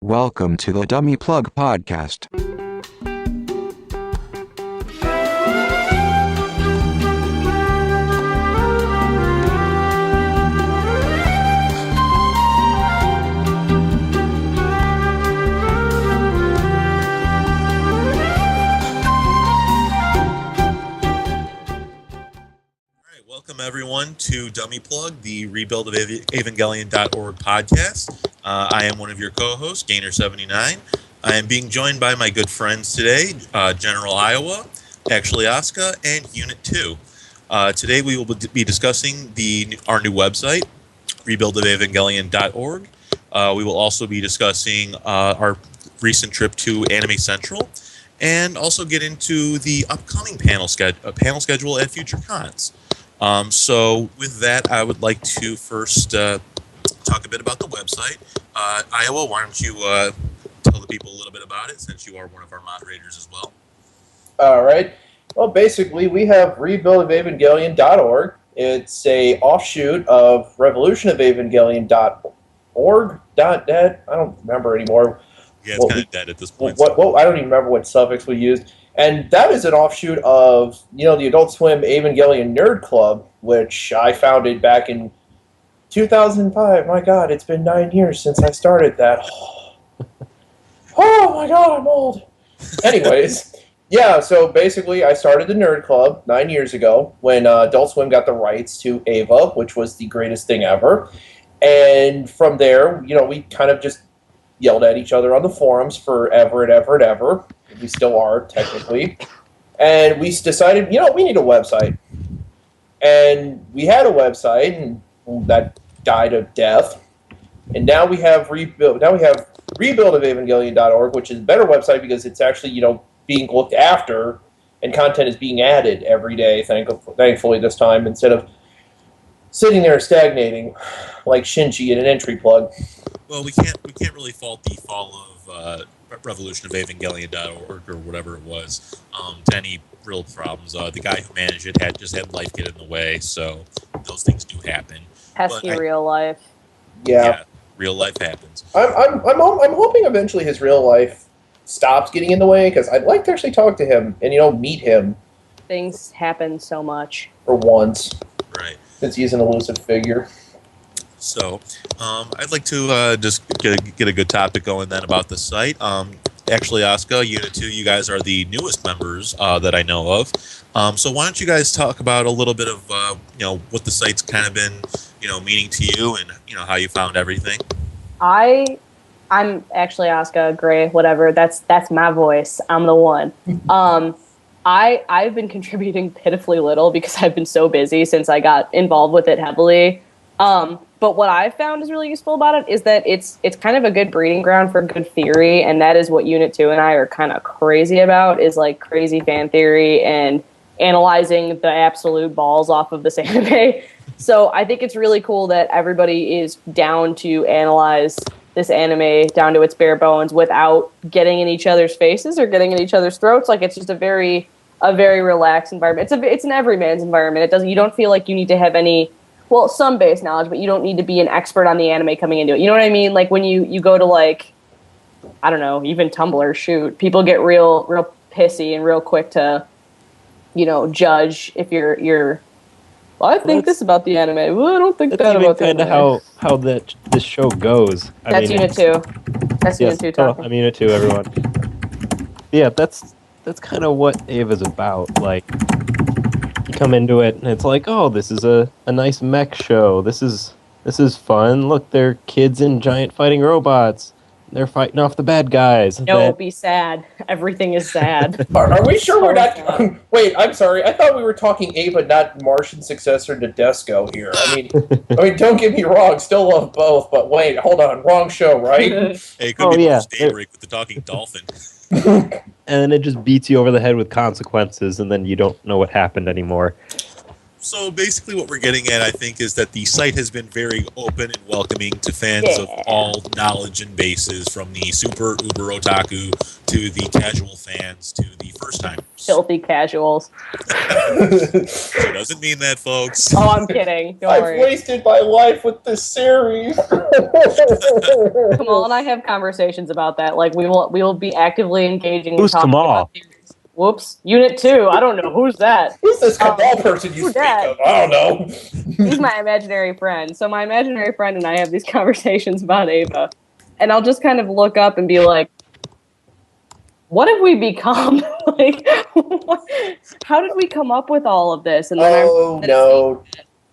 Welcome to the Dummy Plug Podcast. Welcome, everyone, to Dummy Plug, the Rebuild of Evangelion.org podcast. I am one of your co-hosts, Gainer79. I am being joined by my good friends today, General Iowa, Actually Asuka, and Unit 2. Today we will be discussing our new website, rebuildofevangelion.org. We will also be discussing our recent trip to Anime Central, and also get into the upcoming panel schedule at future cons. So with that, I would like to first talk a bit about the website. Iowa, why don't you tell the people a little bit about it, since you are one of our moderators as well. All right. Well, basically, we have rebuildofevangelion.org. It's a offshoot of revolutionofevangelion.org.net. I don't remember anymore. Yeah, it's kind of dead at this point. I don't even remember what suffix we used. And that is an offshoot of, the Adult Swim Evangelion Nerd Club, which I founded back in 2005. My God, it's been 9 years since I started that. Oh my God, I'm old. Anyways, yeah, so basically I started the Nerd Club 9 years ago when Adult Swim got the rights to Ava, which was the greatest thing ever. And from there, we kind of just yelled at each other on the forums forever and ever and ever. We still are, technically. And we decided, we need a website. And we had a website, and that died of death. And now we have rebuildofevangelion.org, which is a better website because it's actually, being looked after, and content is being added every day, thankfully this time, instead of sitting there stagnating like Shinji in an entry plug. Well, we can't really fault the fall of revolutionofevangelion.org or whatever it was to any real problems. The guy who managed it had life get in the way, so those things do happen. Pesky real life. Yeah, real life happens. I'm hoping eventually his real life stops getting in the way, because I'd like to actually talk to him and meet him. Things happen so much. For once. Right. Since he's an elusive figure. So, I'd like to just get a good topic going then about the site. Actually, Asuka, Unit 2, you guys are the newest members that I know of. So why don't you guys talk about a little bit of, what the site's kind of been, meaning to you, and, how you found everything? I'm actually Asuka, Gray, whatever. That's my voice. I'm the one. I've been contributing pitifully little because I've been so busy since I got involved with it heavily. But what I've found is really useful about it is that it's kind of a good breeding ground for good theory, and that is what Unit 2 and I are kind of crazy about, is like crazy fan theory and analyzing the absolute balls off of this anime. So I think it's really cool that everybody is down to analyze this anime down to its bare bones without getting in each other's faces or getting in each other's throats. Like, it's just a very relaxed environment. It's an everyman's environment. You don't feel like you need to have some base knowledge, but you don't need to be an expert on the anime coming into it. You know what I mean? Like, when you go to, like, I don't know, even Tumblr, people get real pissy and real quick to, judge if you're well, I think this about the anime. Well, I don't think that about the anime. That's kind of how this show goes. That's Unit 2. That's Unit 2 talking. I'm Unit 2, everyone. Yeah, that's kind of what Ava's about. Like, you come into it, and it's like, oh, this is a nice mech show. This is fun. Look, they're kids in giant fighting robots. They're fighting off the bad guys. No, be sad. Everything is sad. Are we sure we're not... Wait, I'm sorry. I thought we were talking Ava, not Martian successor to Desco here. I mean, don't get me wrong. Still love both, but wait, hold on. Wrong show, right? Hey, it could be Daybreak with the talking dolphin. And then it just beats you over the head with consequences, and then you don't know what happened anymore. So basically what we're getting at, I think, is that the site has been very open and welcoming to fans of all knowledge and bases, from the super uber otaku to the casual fans to the first timers. Filthy casuals. So it doesn't mean that, folks. Oh, I'm kidding. Don't I've worry. wasted my life with this series. Kamal and I have conversations about that. Like we will be actively engaging. Who's talking Kamal? about theories. Whoops, Unit 2. I don't know who's that. Who's this Cabal person you who's speak that? of? I don't know. He's my imaginary friend. So my imaginary friend and I have these conversations about Ava, and I'll just kind of look up and be like, "What have we become? Like, how did we come up with all of this?" And then No.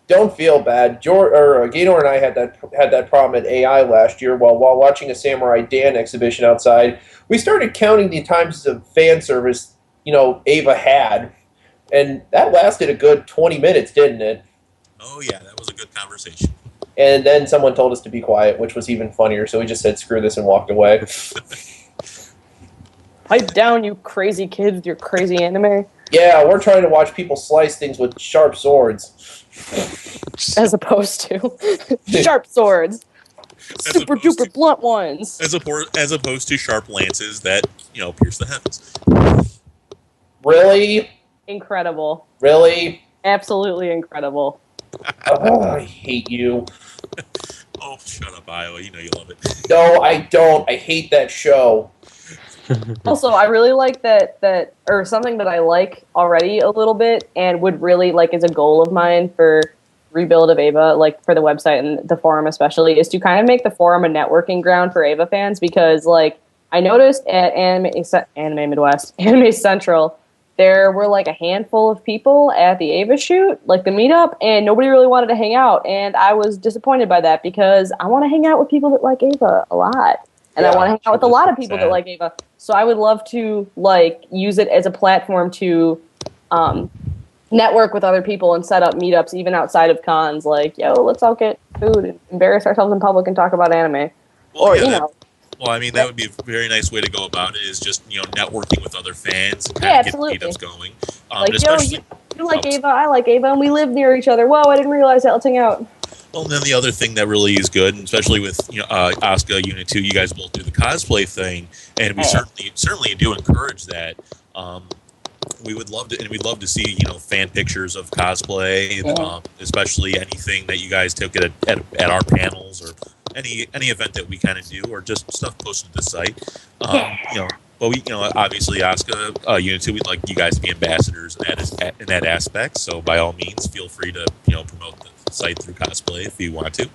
Don't feel bad. Gator and I had that problem at AI last year while watching a Samurai Dan exhibition outside. We started counting the times of fan service, Ava had, and that lasted a good 20 minutes, didn't it? Oh, yeah, that was a good conversation. And then someone told us to be quiet, which was even funnier, so we just said, screw this, and walked away. Pipe down, you crazy kids with your crazy anime. Yeah, we're trying to watch people slice things with sharp swords. As opposed to sharp swords. Super duper blunt ones. As opposed to sharp lances that, pierce the heavens. Really? Incredible. Really? Absolutely incredible. Oh, I hate you. Oh, shut up, Iowa. You know you love it. No, I don't. I hate that show. Also, I really like that, or something that I like already a little bit and would really like as a goal of mine for rebuild of Ava, like for the website and the forum especially, is to kind of make the forum a networking ground for Ava fans, because like I noticed at Anime Midwest, Anime Central, there were like a handful of people at the Ava shoot, like the meetup, and nobody really wanted to hang out, and I was disappointed by that because I want to hang out with people that like Ava a lot. And I want to hang out with a lot of people that like Ava. So I would love to like use it as a platform to network with other people and set up meetups even outside of cons. Like, yo, let's all get food and embarrass ourselves in public and talk about anime. Well, Well, I mean, that would be a very nice way to go about it, is just, networking with other fans and kind of get meetups going. Like, especially, you like Ava, I like Ava, and we live near each other. Whoa, I didn't realize that. Let's hang out. Well, and then the other thing that really is good, and especially with Asuka Unit 2, you guys both do the cosplay thing, and we certainly do encourage that. We'd love to see fan pictures of cosplay, especially anything that you guys took at our panels or any event that we kind of do, or just stuff posted to the site. But we obviously Asuka Unit 2, we'd like you guys to be ambassadors in that aspect. So by all means, feel free to promote the site through cosplay if you want to.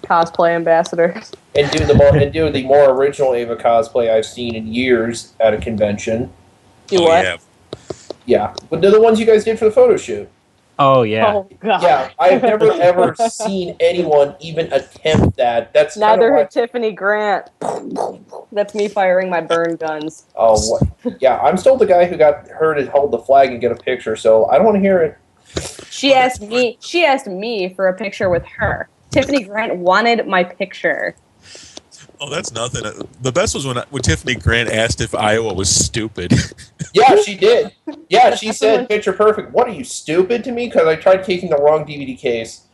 Cosplay ambassadors. And do the more original Ava cosplay I've seen in years at a convention. Do what? Yeah, but they're the ones you guys did for the photo shoot. Oh yeah. Oh god. Yeah, I've never ever seen anyone even attempt that. That's neither had Tiffany Grant. That's me firing my burn guns. Oh, what? Yeah, I'm still the guy who got her to hold the flag and get a picture, so I don't want to hear it. She asked me for a picture with her. Tiffany Grant wanted my picture. Oh, that's nothing. The best was when Tiffany Grant asked if Iowa was stupid. Yeah, she did. Yeah, she said, picture perfect. What, are you stupid to me? Because I tried taking the wrong DVD case.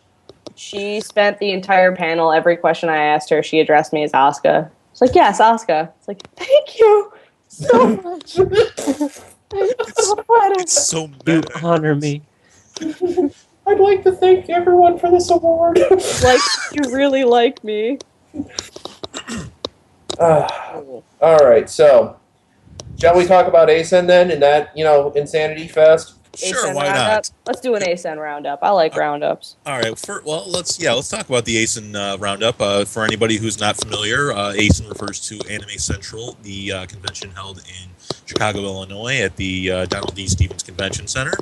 She spent the entire panel, every question I asked her, she addressed me as Asuka. It's like, yes, Asuka. It's like, thank you so much. It's so meta. You honor me. I'd like to thank everyone for this award. Like, you really like me. All right, so shall we talk about ACen then, in that Insanity Fest? Sure, ACen why roundup. not? Let's do an ACen roundup. I like roundups. All right. Let's talk about the ACen roundup. For anybody who's not familiar, ACen refers to Anime Central, the convention held in Chicago, Illinois, at the Donald D. Stevens Convention Center.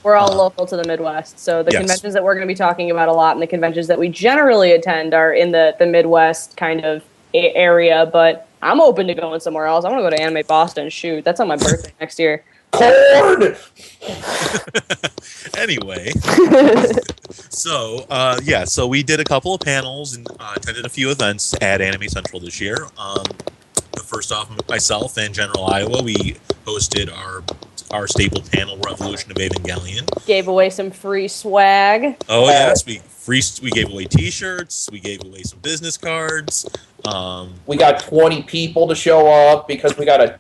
We're all local to the Midwest, so the conventions that we're going to be talking about a lot, and the conventions that we generally attend, are in the Midwest kind of area. But I'm open to going somewhere else. I want to go to Anime Boston. Shoot, that's on my birthday next year. Corn! Anyway, so we did a couple of panels and attended a few events at Anime Central this year. First off, myself and General Iowa, we hosted our our staple panel, Revolution of Evangelion. Gave away some free swag. Oh yes, we gave away T-shirts. We gave away some business cards. We got 20 people to show up because we got a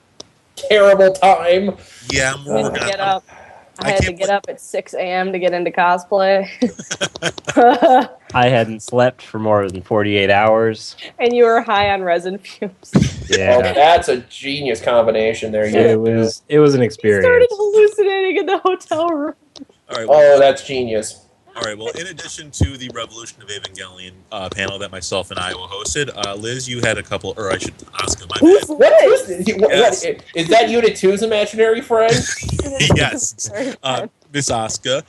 terrible time. Yeah, we're working on. I had to get up at 6 a.m. to get into cosplay. I hadn't slept for more than 48 hours. And you were high on resin fumes. Yeah. Oh, that's a genius combination there. It was an experience. Started hallucinating in the hotel room. All right. Well, Oh, that's genius. all right. Well, in addition to the Revolution of Evangelion panel that myself and Iowa hosted, Liz, you had a couple, or I should ask my bad. What is that Unit 2's imaginary friend? Yes. Miss Asuka,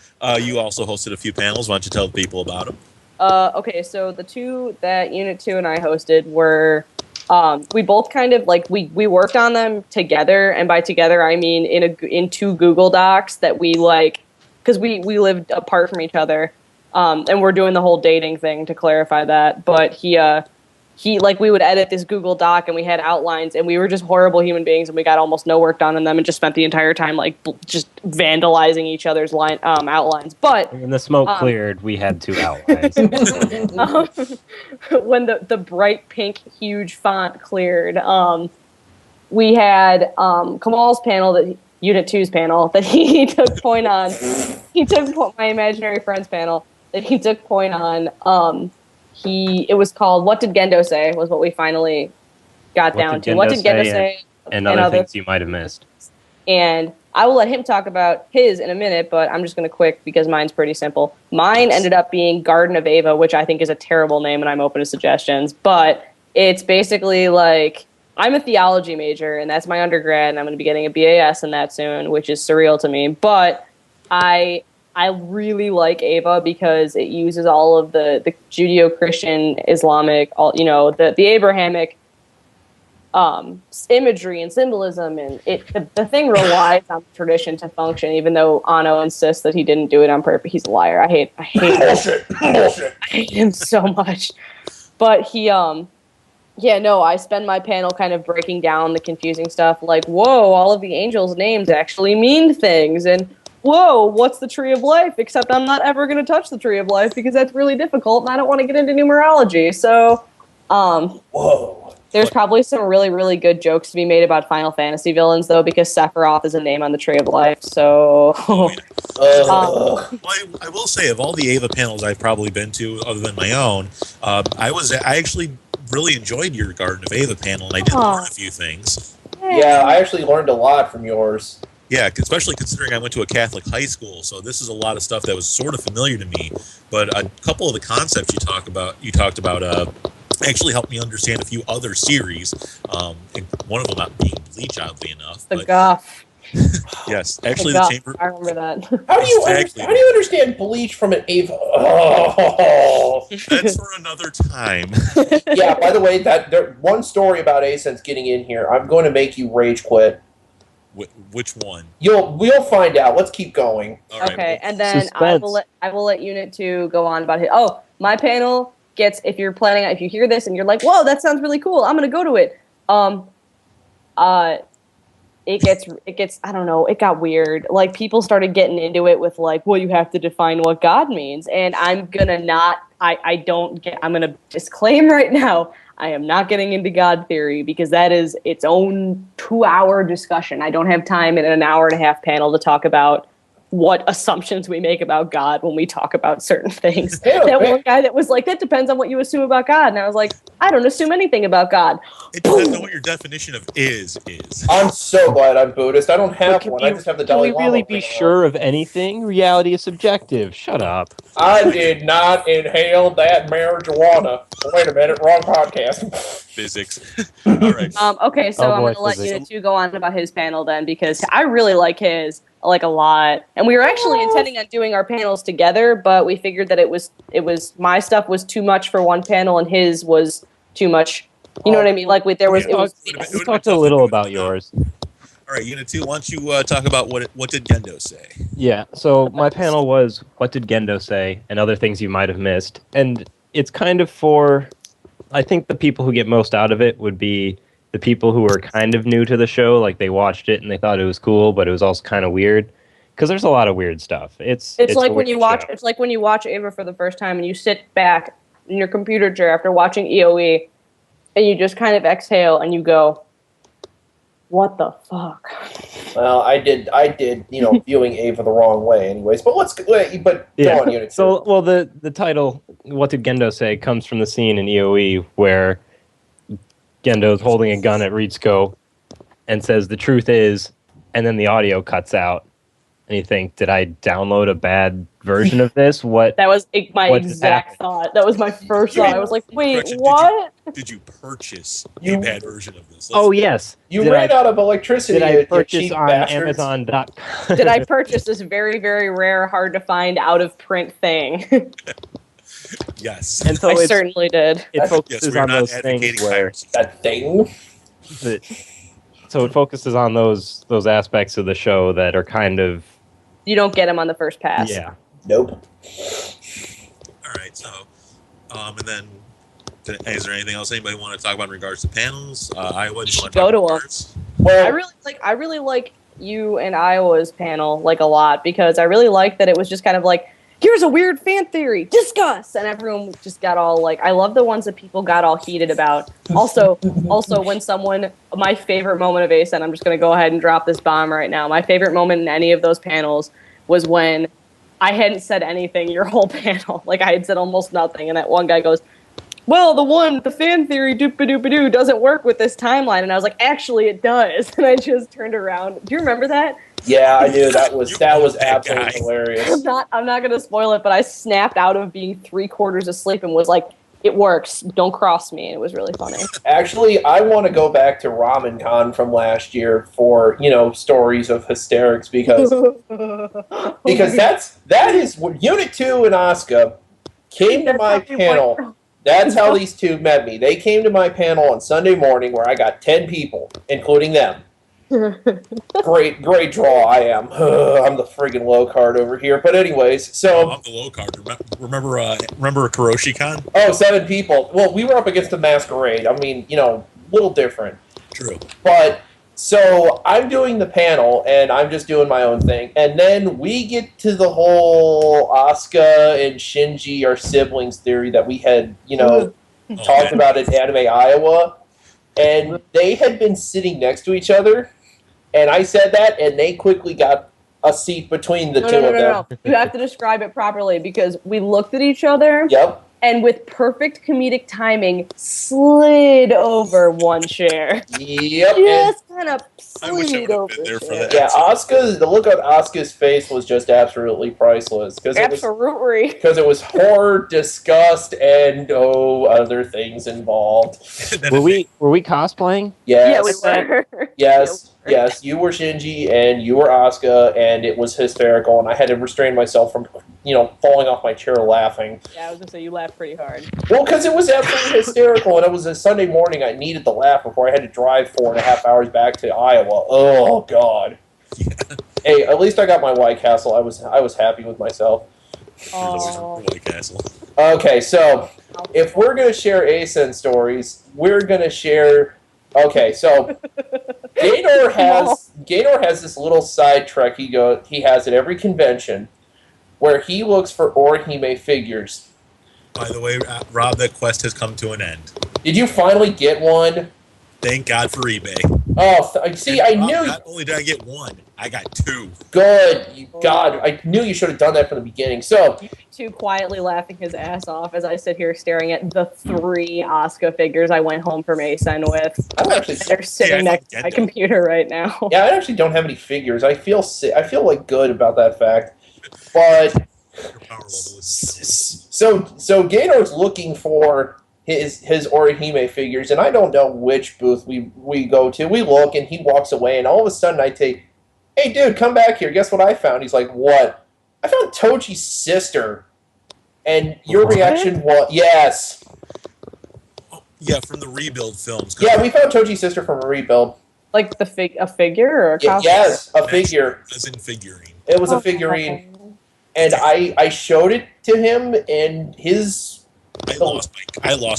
you also hosted a few panels. Why don't you tell the people about them? Okay, so the two that Unit 2 and I hosted were, we both kind of, like, we worked on them together, and by together I mean in two Google Docs that we, like, because we lived apart from each other, and we're doing the whole dating thing to clarify that, but he like, we would edit this Google Doc and we had outlines and we were just horrible human beings and we got almost no work done in them and just spent the entire time like just vandalizing each other's outlines. But when the smoke cleared, we had two outlines. When the bright pink huge font cleared, we had Kamal's panel, that Unit 2's panel, that he took point on. He took my imaginary friends panel that he took point on. It was called "What Did Gendo Say?" was what we finally got down to. What did Gendo say? And other things you might have missed. And I will let him talk about his in a minute, but I'm just going to quick because mine's pretty simple. Mine ended up being Garden of Ava, which I think is a terrible name, and I'm open to suggestions. But it's basically like, I'm a theology major, and that's my undergrad, and I'm going to be getting a BAS in that soon, which is surreal to me. But I really like Ava because it uses all of the Judeo-Christian, Islamic, the Abrahamic imagery and symbolism, and the thing relies on tradition to function, even though Anno insists that he didn't do it on purpose. He's a liar. I hate Bullshit. Bullshit. I hate him so much. But I spend my panel kind of breaking down the confusing stuff, like, whoa, all of the angels' names actually mean things, and whoa, what's the tree of life? Except I'm not ever going to touch the tree of life because that's really difficult, and I don't want to get into numerology. So, whoa. There's probably some really, really good jokes to be made about Final Fantasy villains, though, because Sephiroth is a name on the tree of life. So, Well, I will say, of all the Ava panels I've probably been to, other than my own, I actually really enjoyed your Garden of Ava panel, and I did learn a few things. Yeah, I actually learned a lot from yours. Yeah, especially considering I went to a Catholic high school, so this is a lot of stuff that was sort of familiar to me. But a couple of the concepts you talked about, actually helped me understand a few other series. And one of them not being Bleach, oddly enough. The Goth. Yes, actually, the Chamber. I remember that. How do you understand Bleach from an Ava? Oh. That's for another time. Yeah. By the way, one story about ACen's getting in here. I'm going to make you rage quit. Which one? We'll find out. Let's keep going. All right, Okay, well, and then I will let Unit 2 go on about it. Oh, my panel gets, if you hear this and you're like, whoa, that sounds really cool, I'm gonna go to it. It gets I don't know, it got weird. Like, people started getting into it with like, well, you have to define what God means, and I'm gonna disclaim right now, I am not getting into God theory because that is its own 2-hour discussion. I don't have time in an hour-and-a-half panel to talk about what assumptions we make about God when we talk about certain things. That one guy that was like, that depends on what you assume about God. And I was like, I don't assume anything about God. It depends on what your definition of is. I'm so glad I'm Buddhist. I don't have one. I just have the Dalai Lama. Can we really be sure of anything? Reality is subjective. Shut up. I did not inhale that marijuana. Wait a minute, wrong podcast. Physics. All right. Okay, so I'm going to let Unit 2 go on about his panel then, because I really like his, like, a lot. And we were actually intending on doing our panels together, but we figured that it was my stuff was too much for one panel and his was too much. You know what I mean? Like, we talked a little about yours. All right, Unit 2, why don't you talk about what did Gendo say? Yeah, so my panel was What Did Gendo Say? And other things you might have missed. And it's kind of for, I think the people who get most out of it would be the people who were kind of new to the show, like they watched it and they thought it was cool, but it was also kind of weird. Because there's a lot of weird stuff. It's like a when you weird watch. show. It's like when you watch Ava for the first time and you sit back in your computer chair after watching EOE, and you just kind of exhale and you go, "What the fuck?" Well, I did, viewing Ava the wrong way, anyways. But go on, Unit 2. So, well, the title, "What Did Gendo Say?" comes from the scene in EOE where Gendo's holding a gun at Ritsuko and says, "The truth is," and then the audio cuts out. And you think, did I download a bad version of this? What? That was my what exact thought. That was my first thought. I was like, wait, Correction, what? Did you purchase You- a bad version of this? Oh, yes. You Did ran I, out of electricity. Did I you purchase cheap on bastards. Amazon.com? Did I purchase this very, very rare, hard to find, out of print thing? Yes. And so I it's, certainly did. it Yes, focuses we're on not those advocating things where piracy. That thing. so it focuses on those aspects of the show that are kind of You don't get him on the first pass. yeah. Nope. All right. So, and then, is there anything else anybody want to talk about in regards to panels? Iowa, do you want to Go talk to about 'em. cards? Well, I really like you and Iowa's panel like a lot because I really like that it was just kind of like, here's a weird fan theory, discuss, and everyone just got all like, I love the ones that people got all heated about. Also when someone, my favorite moment of ACen, I'm just going to go ahead and drop this bomb right now. My favorite moment in any of those panels was when I hadn't said anything your whole panel. Like I had said almost nothing, and that one guy goes, well, the fan theory doop-a-doop-a-doo doesn't work with this timeline. And I was like, actually, it does. And I just turned around. Do you remember that? yeah, I knew that was that absolutely guy. hilarious. I'm not going to spoil it, but I snapped out of being 3/4 asleep and was like, it works. Don't cross me. And it was really funny. Actually, I want to go back to Ramen Con from last year for stories of hysterics because that is what Unit 2 and Asuka came to my panel. That's how these two met me. They came to my panel on Sunday morning where I got 10 people, including them. Great draw I am. I'm the friggin' low card over here. But anyways, so... I'm the low card. Remember Kuroshi-Con? Oh, 7 people. Well, we were up against the Masquerade. I mean, little different. True. But... So I'm doing the panel, and I'm just doing my own thing. And then we get to the whole Asuka and Shinji are siblings theory that we had, talked about at Anime Iowa. And they had been sitting next to each other. And I said that, and they quickly got a seat between the two of them. No. You have to describe it properly because we looked at each other. Yep. And with perfect comedic timing, slid over one chair. Yep. Just kind of I wish I slid would have over been there the for chair. that. The look on Asuka's face was just absolutely priceless. Absolutely. Because it was horror, disgust, and other things involved. Were we cosplaying? Yes. Yeah, we were. Yes, you were Shinji and you were Asuka, and it was hysterical, and I had to restrain myself from, falling off my chair laughing. Yeah, I was gonna say you laughed pretty hard. Well, because it was absolutely hysterical, and it was a Sunday morning. I needed the laugh before I had to drive 4.5 hours back to Iowa. Oh God. Yeah. Hey, at least I got my White Castle. I was happy with myself. Oh. White Castle. Okay, so if we're gonna share ACen stories, we're gonna share. Okay, so Gaynor has this little side trek he has at every convention where he looks for Orihime figures. By the way, Rob, that quest has come to an end. Did you finally get one? Thank God for eBay. Oh, see, I knew. Not only did I get one, I got 2. Good. God, I knew you should have done that from the beginning. So, Too quietly laughing his ass off as I sit here staring at the 3 Asuka figures I went home from ACen with. I don't actually. They're sitting next to my computer right now. Yeah, I actually don't have any figures. I feel like good about that fact. But Your power level is so Gaynor's looking for his Orihime figures, and I don't know which booth we go to. We look, and he walks away, and all of a sudden I say, "Hey, dude, come back here. Guess what I found?" He's like, "What?" I found Toji's sister. And your What? reaction was, yes. Yeah, from the Rebuild films. Yeah, we found Toji's sister from a rebuild. Like a figure or a costume? Yes, a figure. As in figurine. It was a figurine. And I showed it to him, and his... I lost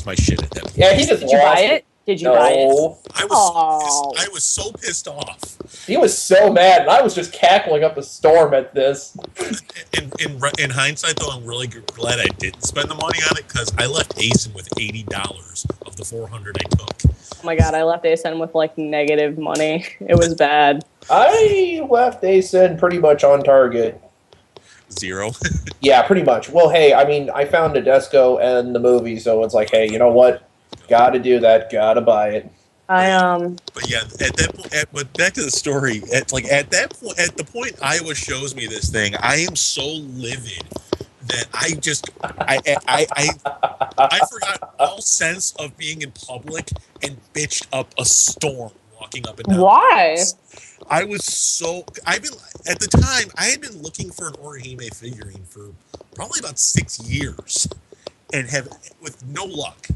my shit at that point. Yeah, he just Did you lost buy it. it? Did you buy it? No. I was so pissed off. He was so mad, and I was just cackling up a storm at this. In hindsight, though, I'm really glad I didn't spend the money on it because I left ACen with $80 of the $400 I took. Oh my god, I left ACen with like negative money. It was bad. I left ACen pretty much on target. 0. Yeah, pretty much. Well, hey, I mean, I found Nadesco and the movie, so it's like, hey, you know what? Gotta do that. Gotta buy it. But yeah, at that point, but back to the story. At the point Iowa shows me this thing, I am so livid that I forgot all sense of being in public and bitched up a storm walking up and down. Why? At the time I had been looking for an Orihime figurine for probably about 6 years and have with no luck.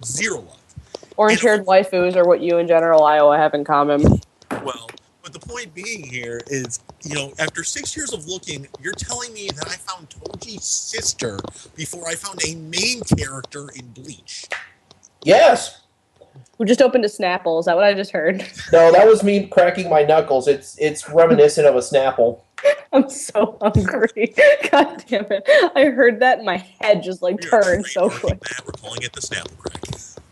0 luck. Orange-haired waifus are what you and General Iowa have in common. Well, but the point being here is, after 6 years of looking, you're telling me that I found Toji's sister before I found a main character in Bleach. Yes. Who just opened a Snapple? Is that what I just heard? No, that was me cracking my knuckles. It's reminiscent of a Snapple. I'm so hungry. God damn it. I heard that and my head just turned so quick. We're calling it the Snapple crack.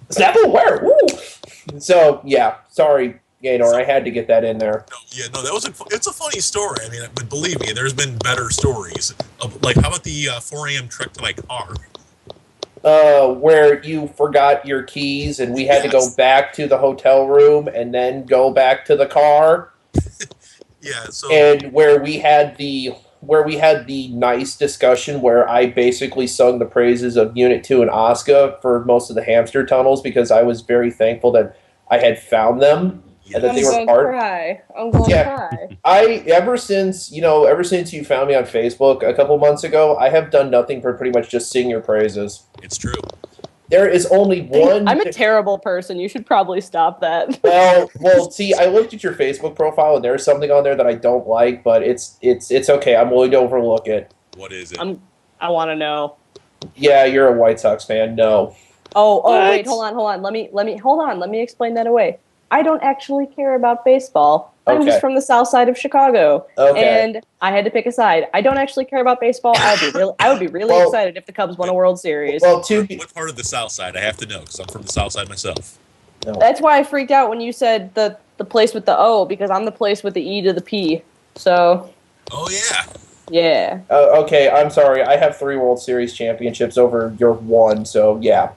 Snapple where? Woo! So, yeah, sorry, Gaynor, I had to get that in there. It's a funny story. I mean, but believe me, there's been better stories. Like, how about the 4 a.m. trek to my car? Where you forgot your keys and we had to go back to the hotel room and then go back to the car. Yeah, so... And where we had the nice discussion where I basically sung the praises of Unit 2 and Asuka for most of the hamster tunnels because I was very thankful that I had found them and that they were part. I'm going to cry. Ever since you found me on Facebook a couple months ago, I have done nothing but pretty much just sing your praises. It's true. There is only one. I'm a terrible person. You should probably stop that. Well, see, I looked at your Facebook profile and there's something on there that I don't like, but it's okay. I'm willing to overlook it. What is it? I want to know. Yeah, you're a White Sox fan. No. Oh, wait, hold on. Let me explain that away. I don't actually care about baseball. I'm Okay. just from the south side of Chicago. Okay. And I had to pick a side. I don't actually care about baseball. I would be really excited if the Cubs won a World Series. Well, what part of the South Side? I have to know because I'm from the South Side myself. No. That's why I freaked out when you said the place with the O, because I'm the place with the E to the P. So. Oh yeah. Yeah. Okay, I'm sorry. I have 3 World Series championships over your 1, so yeah.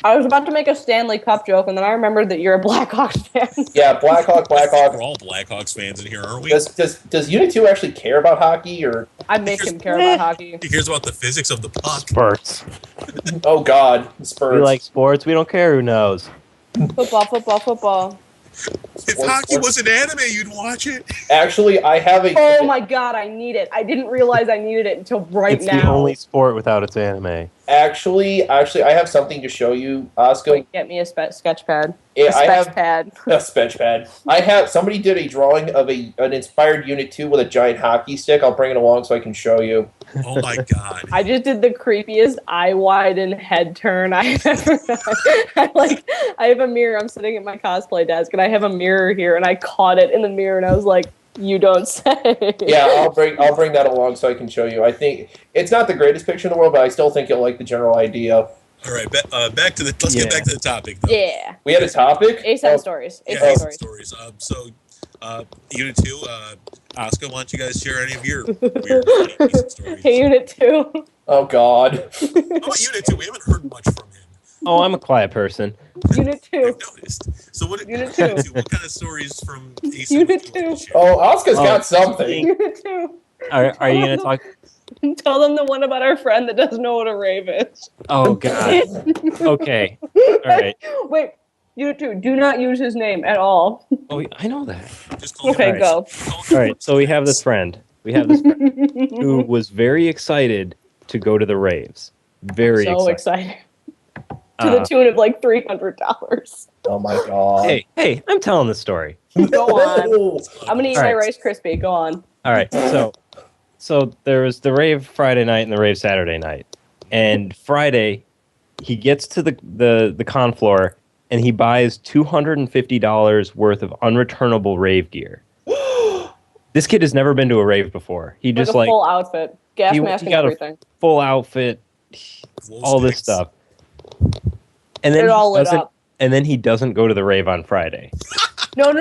I was about to make a Stanley Cup joke, and then I remembered that you're a Blackhawks fan. Yeah, Blackhawk. We're all Blackhawks fans in here, aren't we? Does Unit 2 actually care about hockey, or? I make him care about hockey. He cares about the physics of the puck. Spurts. Oh God, Spurs. We like sports. We don't care who knows. Football. If hockey was an anime, you'd watch it. Actually, I have a. Oh my god, I need it. I didn't realize I needed it until It's now. the only sport without its anime. Actually, I have something to show you, Asuka. Wait, get me a sketch pad. Yeah, I have pad. a sketch pad. Somebody did a drawing of an inspired Unit 2 with a giant hockey stick. I'll bring it along so I can show you. Oh my god. I just did the creepiest eye wide and head turn I've ever done. I have a mirror. I'm sitting at my cosplay desk and I have a mirror here and I caught it in the mirror and I was like, you don't say. Yeah, I'll bring that along so I can show you. I think it's not the greatest picture in the world, but I still think you'll like the general idea. All right, let's get back to the topic. Though. Yeah. We had a topic. ACen stories. ACen stories. Unit 2, Asuka, why don't you guys share any of your weird funny ACen stories? Hey, Unit 2. Oh God. How about Unit 2? We haven't heard much from him. Oh, I'm a quiet person. Unit 2. I've noticed. So Unit 2. What kind of stories from ACen Unit would you like to 2. share? Oh, Asuka's got something. Unit 2. Are you gonna talk? Tell them the one about our friend that doesn't know what a rave is. Oh God. Okay. All right. Wait, Unit 2, do not use his name at all. Oh, I know that. Just call Okay, him- go. call him- All right. So we have this friend. Who was very excited to go to the raves. Very So excited. excited. To the tune of like $300. Oh my God. Hey, I'm telling the story. Go on. I'm gonna eat my Alright. Rice Krispie. Go on. All right. So there was the rave Friday night and the rave Saturday night. And Friday, he gets to the con floor and he buys $250 worth of unreturnable rave gear. This kid has never been to a rave before. He just a full outfit, gas mask, and got everything. a full outfit, all this stuff, and then and then he doesn't go to the rave on Friday. No.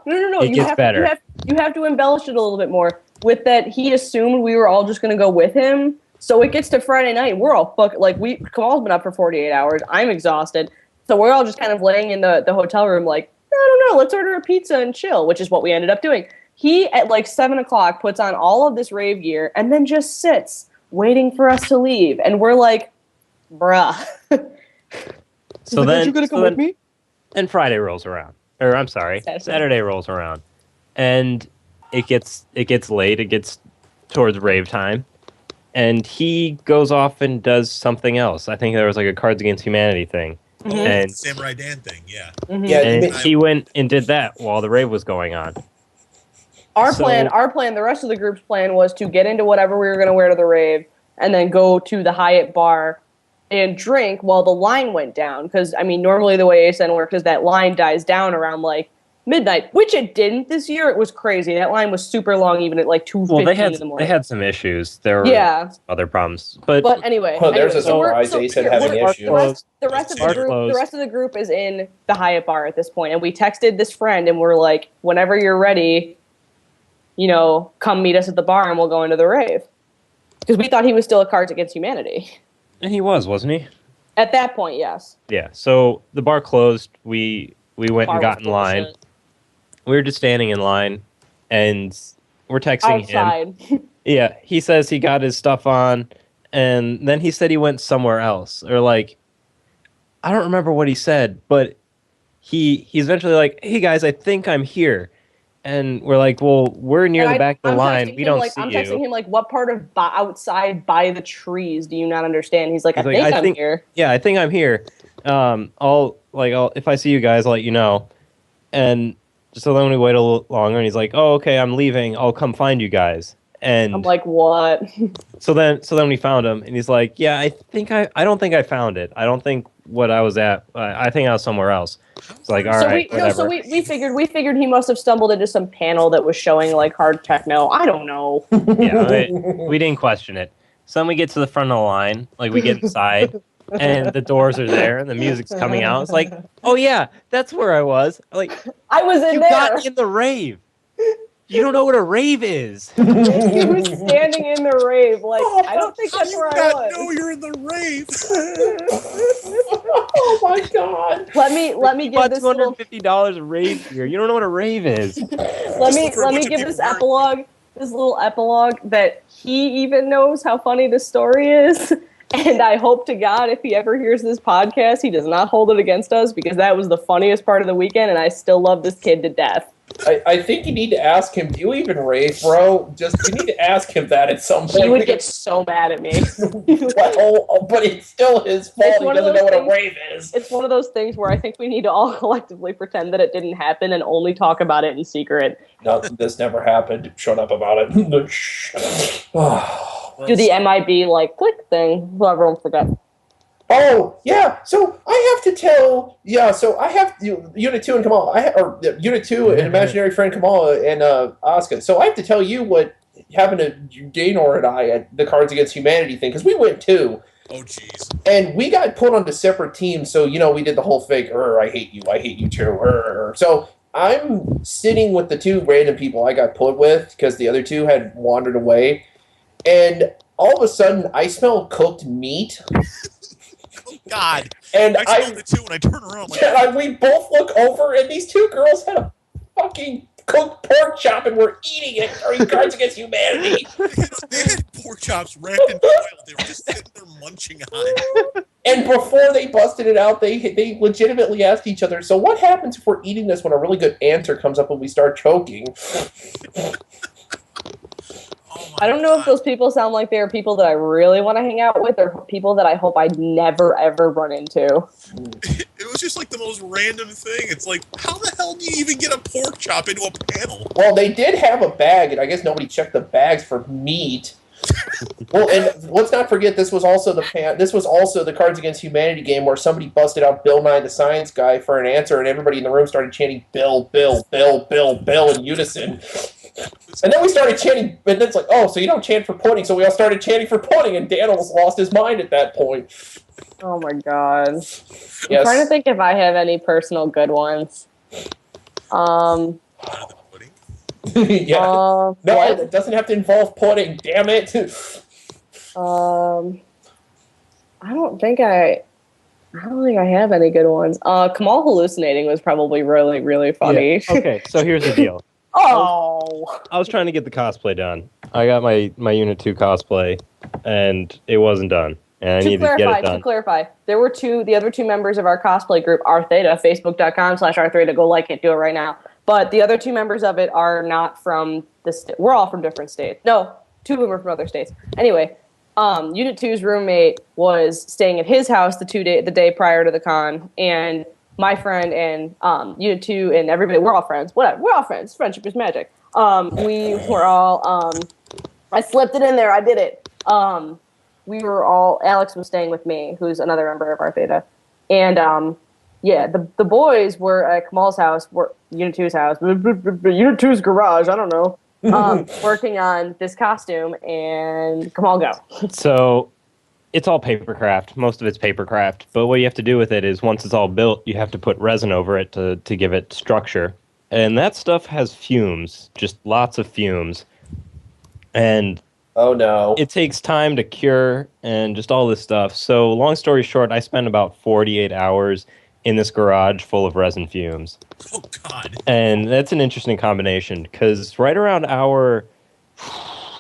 It gets better. You have to embellish it a little bit more. With that, he assumed we were all just going to go with him. So it gets to Friday night. We're all Kamal's been up for 48 hours. I'm exhausted. So we're all just kind of laying in the hotel room like, I don't know, let's order a pizza and chill, which is what we ended up doing. He, at like 7 o'clock, puts on all of this rave gear and then just sits waiting for us to leave. And we're like, bruh. So like, aren't you going to come with me? And Friday rolls around. Or I'm sorry, Saturday rolls around. And it gets late. It gets towards rave time. And he goes off and does something else. I think there was like a Cards Against Humanity thing. Oh, and Samurai Dan thing, yeah. Mm-hmm. Yeah, and he went and did that while the rave was going on. Our plan, the rest of the group's plan was to get into whatever we were going to wear to the rave and then go to the Hyatt bar and drink while the line went down. Because, I mean, normally the way ACen works is that line dies down around, like, midnight, which it didn't this year. It was crazy. That line was super long, even at, like, 2:15 in the morning. They had some issues. There were other problems. But anyway. There's a surprise. ACen having issues. The rest of the group is in the Hyatt bar at this point. And we texted this friend, and we're like, whenever you're ready, you know, come meet us at the bar and we'll go into the rave. Because we thought he was still at Cards Against Humanity. And he wasn't he? At that point, yes. Yeah, so the bar closed. We went and got in line. We were just standing in line, and we're texting him. Yeah, he says he got his stuff on, and then he said he went somewhere else. Or, like, I don't remember what he said, but he's eventually like, hey, guys, I think I'm here. And we're like, well, we're near the back of the line. We don't see you. I'm texting him, like, what part of outside by the trees do you not understand? He's like, I think I'm here. Yeah, I think I'm here. If I see you guys, I'll let you know. And so then we wait a little longer, and he's like, oh, okay, I'm leaving. I'll come find you guys. And I'm like, what? So then we found him, and he's like, yeah, I don't think I found it. I don't think what I was at. I think I was somewhere else. It's like, all right, whatever. So we figured he must have stumbled into some panel that was showing like hard techno. I don't know. Yeah, we didn't question it. So then we get to the front of the line, like we get inside, and the doors are there, and the music's coming out. It's like, oh yeah, that's where I was. Like, I was in there. You got in the rave. You don't know what a rave is. He was standing in the rave. Like, I don't think that's where I was. No, you're in the rave. Oh my god. Let me give this $250 of rave gear. You don't know what a rave is. let me give this little epilogue that he even knows how funny this story is. And I hope to God, if he ever hears this podcast, he does not hold it against us, because that was the funniest part of the weekend, and I still love this kid to death. I think you need to ask him, do you even rave, bro? You need to ask him that at some point. He would get so mad at me. Well, but it's still his fault. He doesn't know what a rave is. It's one of those things where I think we need to all collectively pretend that it didn't happen and only talk about it in secret. No, this never happened. Shut up about it. Do the MIB, like, click thing, so everyone forget. Oh, yeah, so I have to tell, Unit 2 and Kamal, Unit 2 and Imaginary Friend Kamal and Asuka, so I have to tell you what happened to Danor and I at the Cards Against Humanity thing, because we went too. Oh, jeez. And we got put onto separate teams, so, we did the whole fake, I hate you too, So I'm sitting with the two random people I got put with, because the other two had wandered away, and all of a sudden, I smell cooked meat. God. And I smelled it too when I turn around. Like, we both look over, and these two girls had a fucking cooked pork chop, and were eating it during Cards Against Humanity. They had pork chops wrapped in foil. They were just sitting there munching on it. And before they busted it out, they legitimately asked each other, so what happens if we're eating this when a really good answer comes up when we start choking? I don't know if those people sound like they're people that I really want to hang out with, or people that I hope I never, ever run into. It was just like the most random thing. It's like, how the hell do you even get a pork chop into a panel? Well, they did have a bag, and I guess nobody checked the bags for meat. Well, and let's not forget this was also the Cards Against Humanity game where somebody busted out Bill Nye the Science Guy for an answer, and everybody in the room started chanting Bill, Bill, Bill, Bill, Bill in unison. And then we started chanting, and it's like, oh, so you don't chant for pudding, so we all started chanting for pudding, and Dan almost lost his mind at that point. Oh my god. Yes. I'm trying to think if I have any personal good ones. Yeah. No, what? it doesn't have to involve pudding, damn it. I don't think I have any good ones. Kamal hallucinating was probably really, really funny. Yeah. Okay, so here's the deal. Oh, I was trying to get the cosplay done. I got my Unit 2 cosplay, and it wasn't done. And I needed to get it done. To clarify, there were the other two members of our cosplay group, R Theta, facebook.com/R Theta, go like it, do it right now. But the other two members of it are not from we're all from different states. No, two of them are from other states. Anyway, Unit 2's roommate was staying at his house the day prior to the con, and my friend and Unit 2 and everybody, we're all friends. Whatever, we're all friends. Friendship is magic. We were all, I slipped it in there. I did it. We were all, Alex was staying with me, who's another member of our Theta. And, yeah, the boys were at Kamal's house, Unit 2's house, Unit 2's garage, I don't know, working on this costume, and Kamal, go. So it's all papercraft. Most of it's papercraft. But what you have to do with it is once it's all built, you have to put resin over it to give it structure. And that stuff has fumes, just lots of fumes. And oh no, it takes time to cure and just all this stuff. So long story short, I spent about 48 hours in this garage full of resin fumes. Oh, God. And that's an interesting combination because right around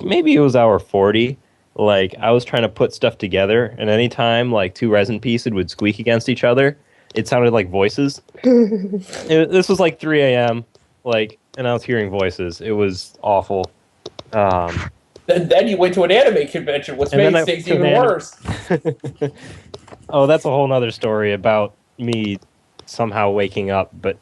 maybe it was hour 40, like I was trying to put stuff together, and anytime like two resin pieces would squeak against each other, it sounded like voices. This was like 3 a.m., like, and I was hearing voices. It was awful. Then you went to an anime convention, which made things even worse. Oh, that's a whole nother story about me somehow waking up, but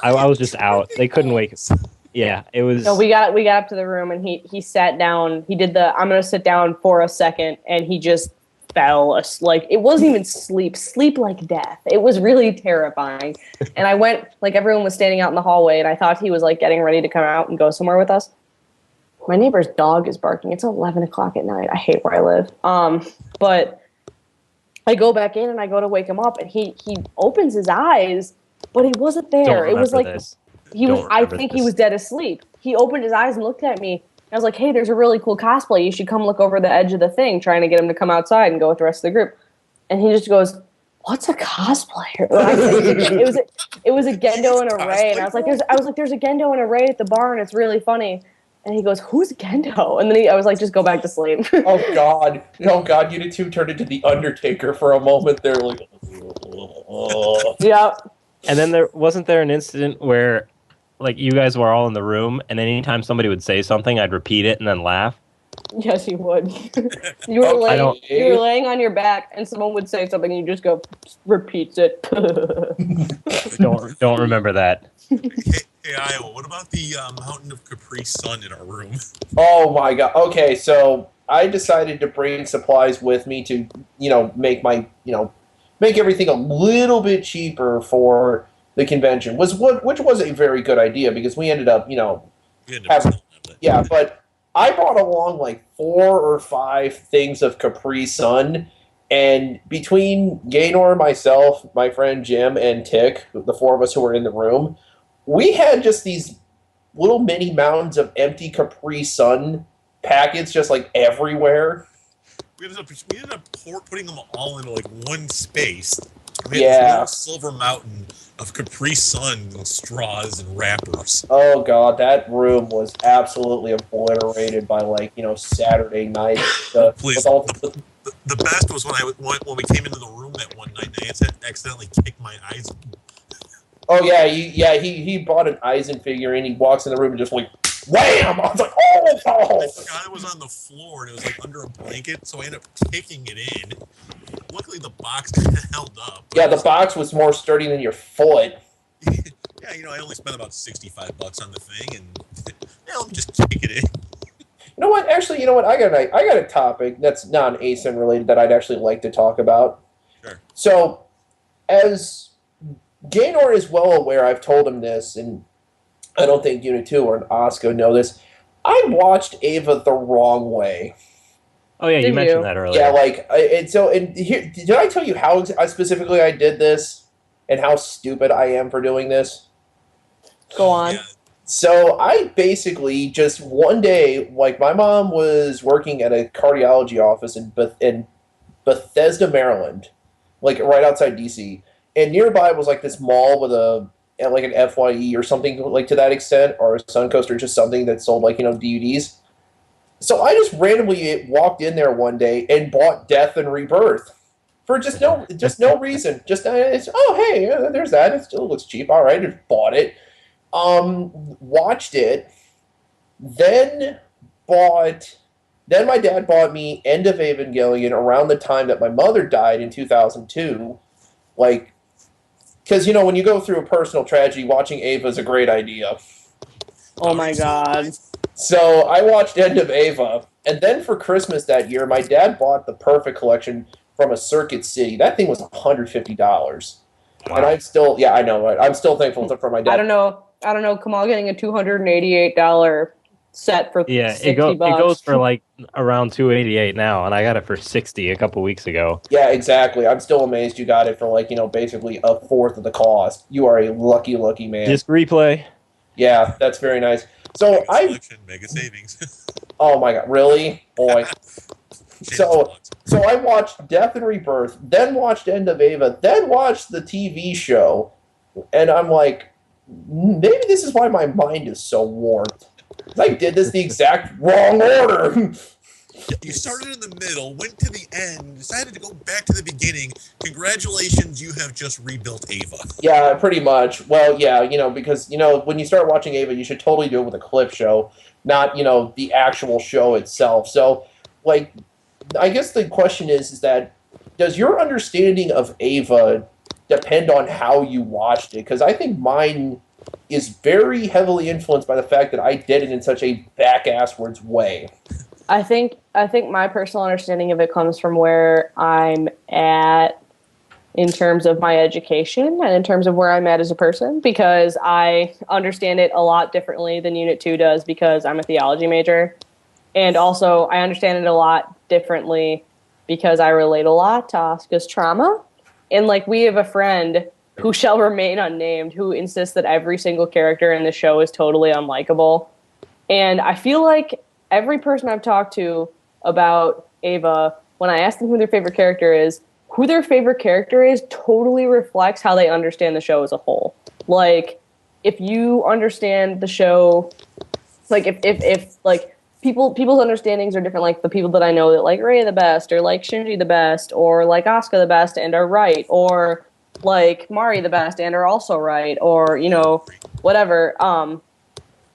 I was just out. They couldn't wake up. Yeah, it was. No, we got up to the room, and he sat down. He did the I'm gonna sit down for a second, and he just fell. Like, it wasn't even sleep like death. It was really terrifying. And I went, like, everyone was standing out in the hallway, and I thought he was like getting ready to come out and go somewhere with us. My neighbor's dog is barking. It's 11 o'clock at night. I hate where I live. But I go back in and I go to wake him up, and he opens his eyes, but he wasn't there. It was like I think he was dead asleep. He opened his eyes and looked at me. I was like, "Hey, there's a really cool cosplay. You should come look over the edge of the thing," trying to get him to come outside and go with the rest of the group. And he just goes, "What's a cosplayer?" It was a Gendo and a Ray, and I was like, "There's a Gendo and a Ray at the bar, and it's really funny." And he goes, "Who's Gendo?" And then I was like, "Just go back to sleep." Oh God! Unit 2 turned into the Undertaker for a moment. They're like, yeah. And then wasn't there an incident where, like, you guys were all in the room, and anytime somebody would say something, I'd repeat it and then laugh? Yes, you would. You were laying on your back, and someone would say something, and you just go, repeats it. Don't remember that. Hey, Iowa, what about the mountain of Capri Sun in our room? oh my God! Okay, so I decided to bring supplies with me to, make make everything a little bit cheaper for the convention. Which was a very good idea because we ended up, but I brought along like 4 or 5 things of Capri Sun, and between Gaynor, myself, my friend Jim, and Tick, the 4 of us who were in the room, we had just these little mini mountains of empty Capri Sun packets just like everywhere. We ended up putting them all into like one space. We had this little silver mountain of Capri Sun straws and wrappers. Oh God, that room was absolutely obliterated by Saturday night. Please. The best was when we came into the room that one night and I accidentally kicked my eyes. Oh yeah, he bought an Eisen figure and he walks in the room and just like wham! I was like, oh! I forgot it was on the floor and it was like under a blanket, so I ended up kicking it in. Luckily the box kind of held up. Yeah, the box was more sturdy than your foot. Yeah, I only spent about $65 on the thing, and let me just kick it in. You know what? Actually, you know what? I got a topic that's non-ACen related that I'd actually like to talk about. Sure. So, as Gaynor is well aware, I've told him this, and I don't think Unit 2 or Oscar know this. I watched Ava the wrong way. Oh yeah, you Did mentioned you? that earlier. Yeah, and here, did I tell you how specifically I did this and how stupid I am for doing this? Go on. Yeah. So I basically just one day, like my mom was working at a cardiology office in Bethesda, Maryland, like right outside DC, and nearby was like this mall with like an FYE or something like to that extent, or a Suncoast or just something that sold like DVDs. So I just randomly walked in there one day and bought Death and Rebirth for just no reason. Just oh hey, there's that. It still looks cheap. All right, just bought it. Watched it, then bought. Then my dad bought me End of Evangelion around the time that my mother died in 2002. Like, because when you go through a personal tragedy, watching Ava is a great idea. Oh my god. So I watched End of Ava, and then for Christmas that year, my dad bought the Perfect Collection from a Circuit City. That thing was $150, and I'm still, yeah, I know, right? I'm still thankful for my dad. I don't know. Kamal getting a $288 set for Yeah, $60. it goes for like around $288 now, and I got it for $60 a couple weeks ago. Yeah, exactly. I'm still amazed you got it for like basically a fourth of the cost. You are a lucky man. Disc replay. Yeah, that's very nice. So Mega savings. Oh my god, really? Boy. So I watched Death and Rebirth, then watched End of Ava, then watched the TV show, and I'm like, maybe this is why my mind is so warped. I did this the exact wrong order. You started in the middle, went to the end, decided to go back to the beginning. Congratulations, you have just rebuilt Ava. Yeah, pretty much. Well, yeah, because when you start watching Ava, you should totally do it with a clip show, not the actual show itself. So, like, I guess the question is that does your understanding of Ava depend on how you watched it? Because I think mine is very heavily influenced by the fact that I did it in such a back-asswards way. I think my personal understanding of it comes from where I'm at in terms of my education and in terms of where I'm at as a person, because I understand it a lot differently than Unit 2 does because I'm a theology major. And also I understand it a lot differently because I relate a lot to Asuka's trauma. And like we have a friend who shall remain unnamed who insists that every single character in the show is totally unlikable. And I feel like every person I've talked to about Ava, when I ask them who their favorite character is totally reflects how they understand the show as a whole. Like, if you understand the show, like, if like, people's understandings are different, like, the people that I know that like Rei the best, or like Shinji the best, or like Asuka the best and are right, or like Mari the best and are also right, or, whatever,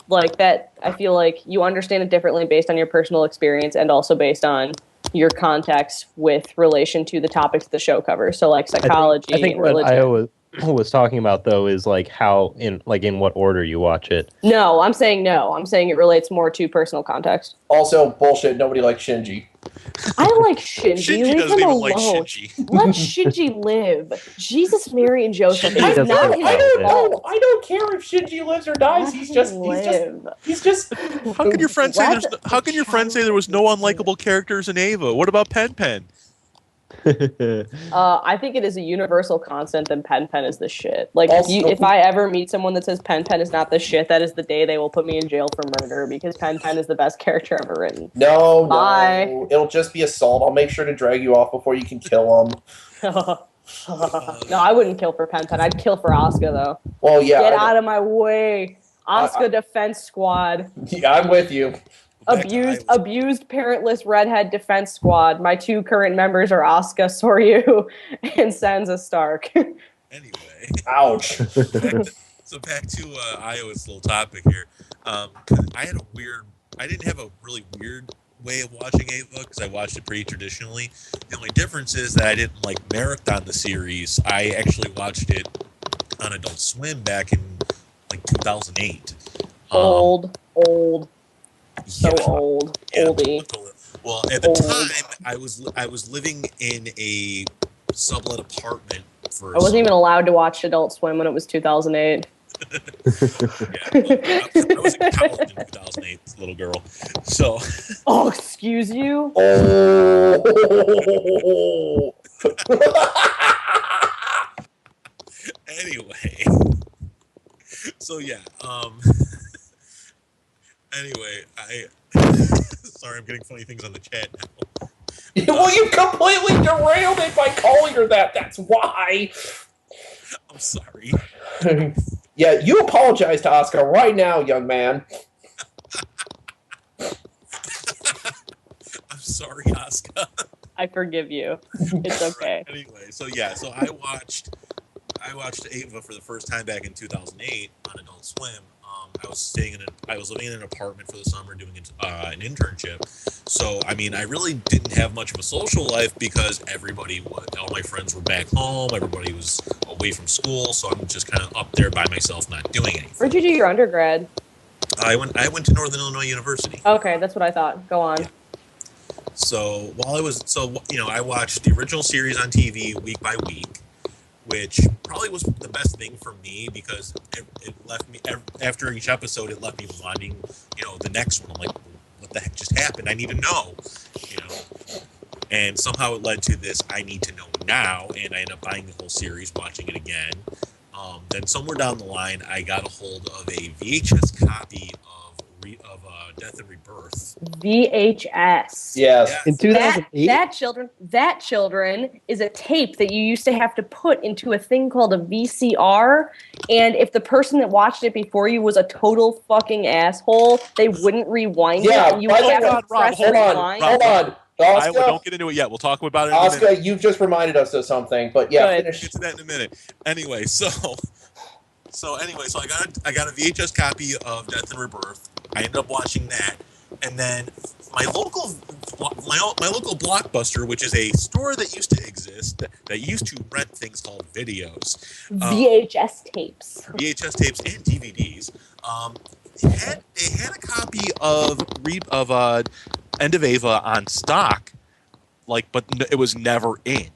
like that, I feel like you understand it differently based on your personal experience and also based on your context with relation to the topics the show covers. So like psychology, I think and what religion. I was talking about though is like how in what order you watch it. No. I'm saying it relates more to personal context. Also, bullshit. Nobody likes Shinji. I like Shinji. Shinji Leave doesn't him even alone. like Shinji. Let Shinji live. Jesus, Mary, and Joseph. Shinji It's doesn't not like his that. fault. I don't care if Shinji lives or dies. Let He's him just live. How can your friend say Let how can your friend say there was no unlikable characters in Ava? What about Pen Pen? I think it is a universal constant that Pen Pen is the shit. Like, Also- if I ever meet someone that says Pen Pen is not the shit, that is the day they will put me in jail for murder, because Pen Pen is the best character ever written. No, Bye. no. It'll just be assault. I'll make sure to drag you off before you can kill him. No, I wouldn't kill for Pen Pen. I'd kill for Asuka, though. Well, yeah. Get out of my way. Asuka Defense Squad. Yeah, I'm with you. Abused parentless redhead defense squad. My two current members are Asuka, Soryu, and Sansa Stark. Anyway. Ouch. So back to Iowa's little topic here. 'Cause I didn't have a really weird way of watching Ava because I watched it pretty traditionally. The only difference is that I didn't like marathon the series. I actually watched it on Adult Swim back in like 2008. Old. So Yeah. old. Yeah, Oldie. well, at the Old. time, I was living in a sublet apartment for. I wasn't even allowed to watch Adult Swim when it was 2008. Yeah, I was in college in 2008, little girl. So. Oh, excuse you? Oh. Anyway. So yeah. Anyway, sorry, I'm getting funny things on the chat now. Well, you completely derailed it by calling her that. That's why. I'm sorry. Yeah, you apologize to Oscar right now, young man. I'm sorry, Oscar. I forgive you. It's okay. Right. Anyway, so yeah, so I watched Ava for the first time back in 2008 on Adult Swim. I was living in an apartment for the summer doing an internship. So I mean, I really didn't have much of a social life because all my friends were back home. Everybody was away from school, so I'm just kind of up there by myself, not doing anything. Where'd you do your undergrad? I went to Northern Illinois University. Okay, that's what I thought. Go on. Yeah. So I watched the original series on TV week by week, which probably was the best thing for me because it left me after each episode. It left me wanting, the next one. I'm like, what the heck just happened? I need to know, And somehow it led to this. I need to know now, and I ended up buying the whole series, watching it again. Then somewhere down the line, I got a hold of a VHS copy of Death and Rebirth. VHS. Yes. Yeah. In 2008? That children is a tape that you used to have to put into a thing called a VCR, and if the person that watched it before you was a total fucking asshole, they wouldn't rewind Yeah, it, and you by would the have way- to press hold on, rewind. hold on. Oscar, Don't get into it yet. We'll talk about it in a minute. Oscar, you've just reminded us of something, but yeah, Good. finish. Get to that in a minute. Anyway, so I got a VHS copy of Death and Rebirth. I ended up watching that, and then my local Blockbuster, which is a store that used to exist that used to rent things called videos, VHS tapes. VHS tapes and DVDs. They had a copy of End of Ava on stock, but it was never in.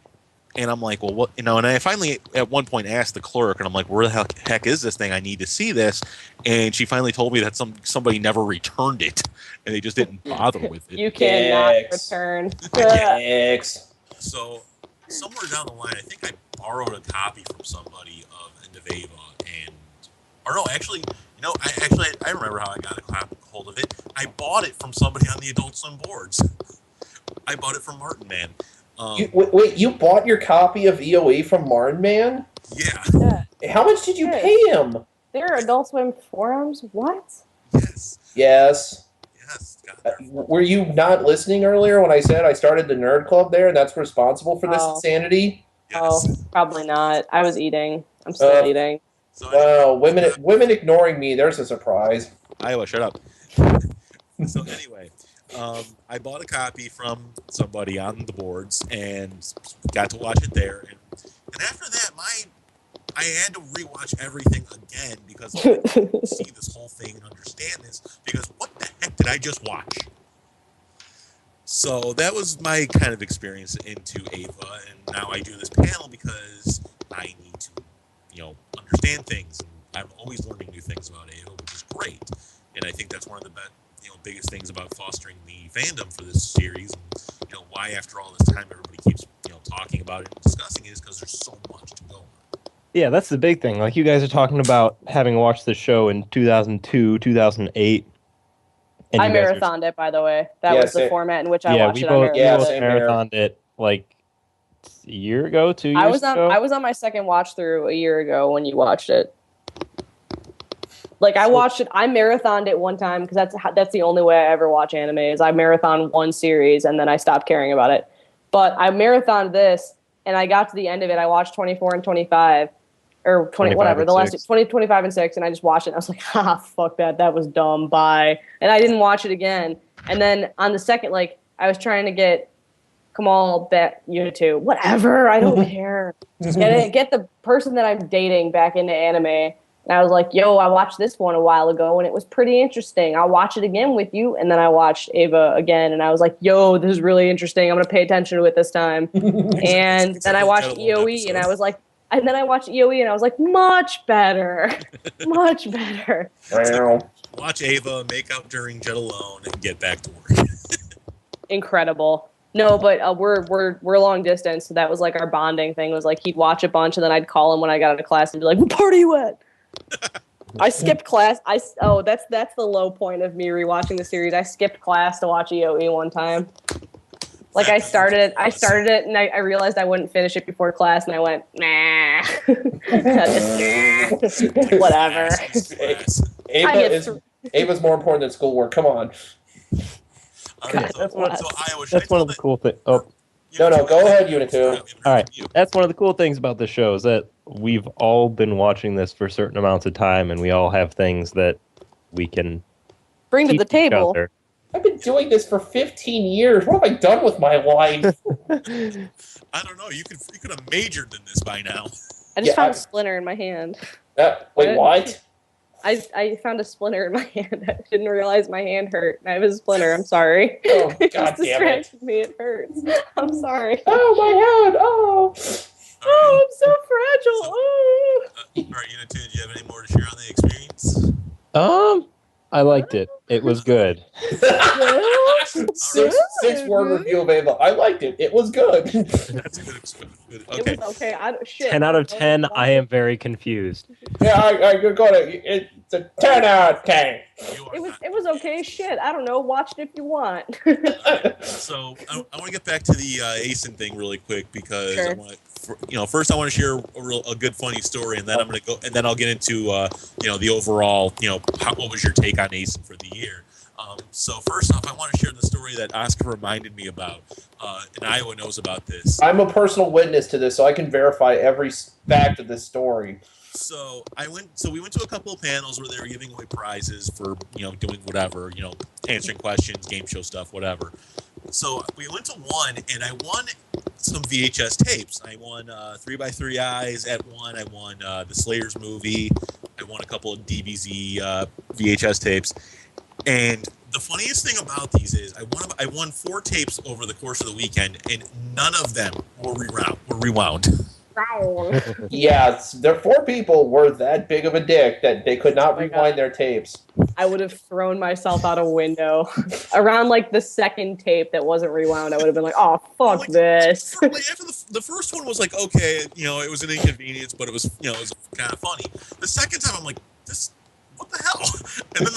And I'm like, well, what, and I finally at one point asked the clerk, and I'm like, where the heck is this thing? I need to see this. And she finally told me that somebody never returned it, and they just didn't bother with it. You cannot Dicks. return. X. So somewhere down the line, I think I borrowed a copy from somebody of End of Ava, I remember how I got a hold of it. I bought it from somebody on the Adult Swim boards. I bought it from Martin Man. Wait, you bought your copy of EOE from Martin Man? Yeah. How much did you pay him? There are Adult Swim forums? What? Yes. Yes. Got there. Were you not listening earlier when I said I started the nerd club there and that's responsible for this insanity? Yes. Oh, probably not. I was eating. I'm still eating. So Wow, women ignoring me, there's a surprise. Iowa, shut up. So anyway, I bought a copy from somebody on the boards and got to watch it there. And after that, I had to rewatch everything again because I couldn't see this whole thing and understand this. Because what the heck did I just watch? So that was my kind of experience into Ava, and now I do this panel because I need to, understand things. And I'm always learning new things about Ava, which is great. And I think that's one of the biggest things about fostering the fandom for this series. And, why after all this time everybody keeps talking about it and discussing it is because there's so much to go on. Yeah, that's the big thing. Like, you guys are talking about having watched the show in 2002, 2008. And I you guys marathoned it, by the way. That Yeah, was the same. format in which I Yeah, watched we it. both, Yeah, we both same here. marathoned it like a year ago, 2 years ago. I was on my second watch through a year ago when you watched it. Like, I watched it. I marathoned it one time because that's the only way I ever watch anime is I marathon one series and then I stopped caring about it. But I marathoned this and I got to the end of it. I watched 24 and 25 or 20, whatever, the last 20, 25 and 6, and I just watched it. And I was like, fuck that. That was dumb. Bye. And I didn't watch it again. And then on the second, I was trying to get Kamal back, YouTube, whatever. I don't care. Get the person that I'm dating back into anime. And I was like, yo, I watched this one a while ago and it was pretty interesting. I'll watch it again with you. And then I watched Ava again and I was like, yo, this is really interesting. I'm going to pay attention to it this time. And then I watched EOE and I was like, much better. Much better. Watch Ava, make out during Jet Alone, and get back to work. Incredible. No, but we're long distance, so that was like our bonding thing. Was like he'd watch a bunch, and then I'd call him when I got out of class and be like, "What part are you at?" I skipped class. That's the low point of me rewatching the series. I skipped class to watch EOE one time. Like I started it, and I realized I wouldn't finish it before class, and I went, nah, whatever. Ava's more important than schoolwork. Come on. That's one of the cool things. Oh. No, go ahead, Unit 2. All right. That's one of the cool things about the show is that we've all been watching this for certain amounts of time, and we all have things that we can bring to the table. I've been doing this for 15 years. What have I done with my life? I don't know. You could have majored in this by now. I just found a splinter in my hand. Wait, what? I found a splinter in my hand. I didn't realize my hand hurt. I have a splinter. I'm sorry. Oh, God damn it. distracted me. It hurts. I'm sorry. Oh, my hand. Oh. Oh, I'm so fragile. Oh. All right, Unit 2, do you have any more to share on the experience? I liked it. It was good. Six-word review of Ava. I liked it. It was good. That's good. Okay. It was okay. 10 out of 10. I am very confused. Yeah, I go to. It's a 10 out of 10. It was okay. Shit. I don't know. Watch it if you want. So I want to get back to the ACen thing really quick because sure. I want to. First I want to share a good funny story, and then I'm going to go, and then I'll get into the overall, what was your take on ACen for the year. So first off, I want to share the story that Oscar reminded me about, and Iowa knows about this. I'm a personal witness to this, so I can verify every fact of this story. So we went to a couple of panels where they were giving away prizes for doing whatever, answering questions, game show stuff, whatever. So we went to one, and I won some VHS tapes. I won 3x3 Eyes at one. I won the Slayers movie. I won a couple of DBZ VHS tapes. And the funniest thing about these is I won 4 tapes over the course of the weekend, and none of them were rewound. Yeah, the 4 people were that big of a dick that they could not rewind their tapes. I would have thrown myself out a window. Around like the second tape that wasn't rewound, I would have been like, "Oh, fuck this." After the first one was like, okay, it was an inconvenience, but it was kind of funny. The second time, I'm like, this, what the hell? And then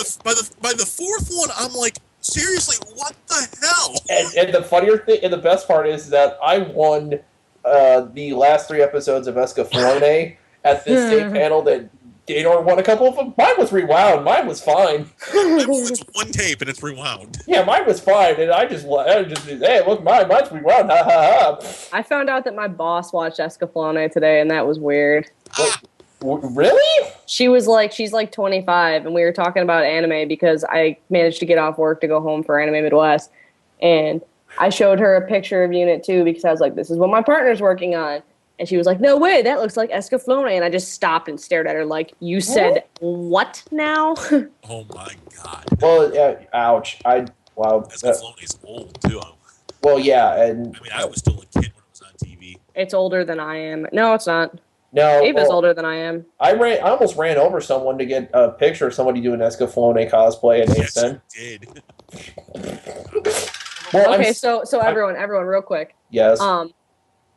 by the fourth one, I'm like, seriously, what the hell? And the funnier thing, and the best part is that I won the last 3 episodes of Escaflowne at this same panel that Danor won a couple of them. Mine was rewound. Mine was fine. It's one tape and it's rewound. Yeah, mine was fine, and I just hey, look, mine's rewound. Ha ha ha. I found out that my boss watched Escaflowne today, and that was weird. Really? She's like 25, and we were talking about anime because I managed to get off work to go home for Anime Midwest, and I showed her a picture of Unit 2 because I was like, this is what my partner's working on. And she was like, no way, that looks like Escaflowne. And I just stopped and stared at her like, you said what now? Oh my God. Well, ouch. Wow. Escaflowne is old too. Well, yeah. And I was still a kid when it was on TV. It's older than I am. No, it's not. No. Ava's older than I am. I almost ran over someone to get a picture of somebody doing Escaflowne cosplay at ACen. Yes, you did. Well, okay, so everyone, real quick. Yes.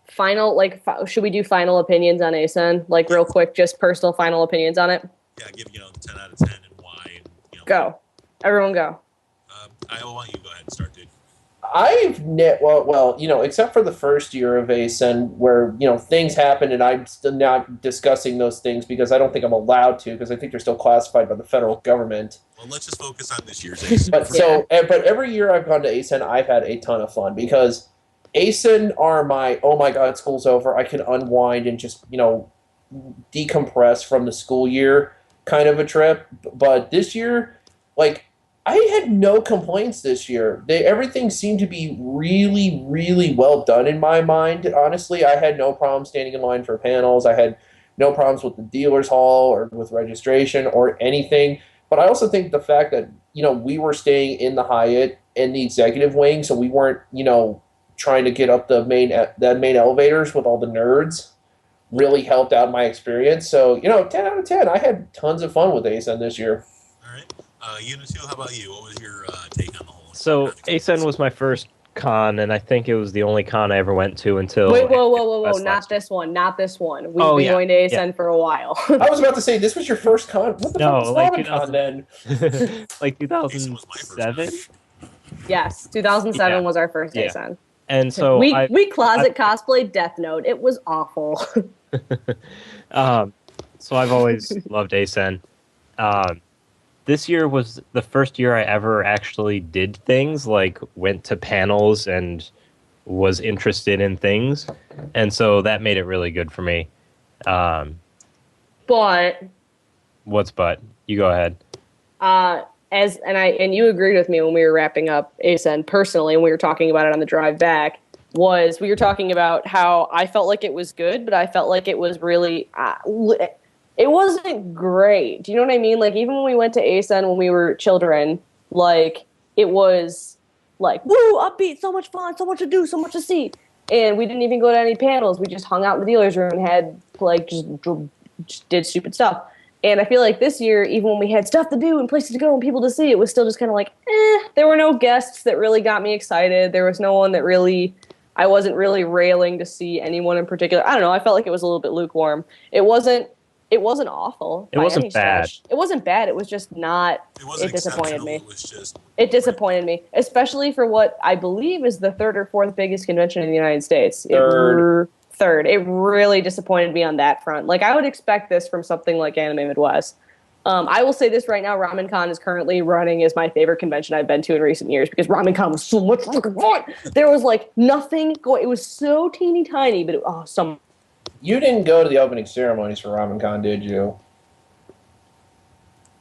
Final, should we do final opinions on ACen? Like, real quick, just personal final opinions on it? Yeah, give 10 out of 10 and why. And, Go. Everyone go. I want you to go ahead and start, dude. Except for the first year of ACen where, things happen and I'm still not discussing those things because I don't think I'm allowed to because I think they're still classified by the federal government. Well, let's just focus on this year's ACen. But every year I've gone to ACen, I've had a ton of fun because ACen are my, oh my God, school's over. I can unwind and just, decompress from the school year kind of a trip. But this year, I had no complaints this year. Everything seemed to be really, really well done in my mind. Honestly, I had no problem standing in line for panels. I had no problems with the dealer's hall or with registration or anything. But I also think the fact that, we were staying in the Hyatt in the executive wing, so we weren't, trying to get up the main elevators with all the nerds really helped out my experience. So, 10 out of 10. I had tons of fun with ACen this year. All right. Unit 2, how about you? What was your take on the whole? So ACen was my first con, and I think it was the only con I ever went to until. Wait, whoa! Not this one. We've been going to ACen for a while. I was about to say, this was your first con. What the fuck was RobbinCon then? Like 2007. Yes, 2007 was our first ACen. And so we closet cosplay Death Note. It was awful. So I've always loved ACen. This year was the first year I ever actually did things, like went to panels and was interested in things. And so that made it really good for me. But what's but? You go ahead. And you agreed with me when we were wrapping up ACen personally, and we were talking about it on the drive back, we were talking about how I felt like it was good, but I felt like it was really, it wasn't great. Do you know what I mean? Like, even when we went to ACen when we were children, like, it was like, woo, upbeat, so much fun, so much to do, so much to see. And we didn't even go to any panels. We just hung out in the dealer's room and had, like, just did stupid stuff. And I feel like this year, even when we had stuff to do and places to go and people to see, it was still just kind of like, There were no guests that really got me excited. There was no one that really, I wasn't really railing to see anyone in particular. I don't know. I felt like it was a little bit lukewarm. It wasn't awful. It wasn't bad. It wasn't bad. It was just not. It disappointed me. It disappointed me, especially for what I believe is the third or fourth biggest convention in the United States. Third. It really disappointed me on that front. Like, I would expect this from something like Anime Midwest. I will say this right now: RamenCon is currently running as my favorite convention I've been to in recent years because RamenCon was so much fucking fun. There was like nothing going. It was so teeny tiny, but some. You didn't go to the opening ceremonies for RamenCon, did you?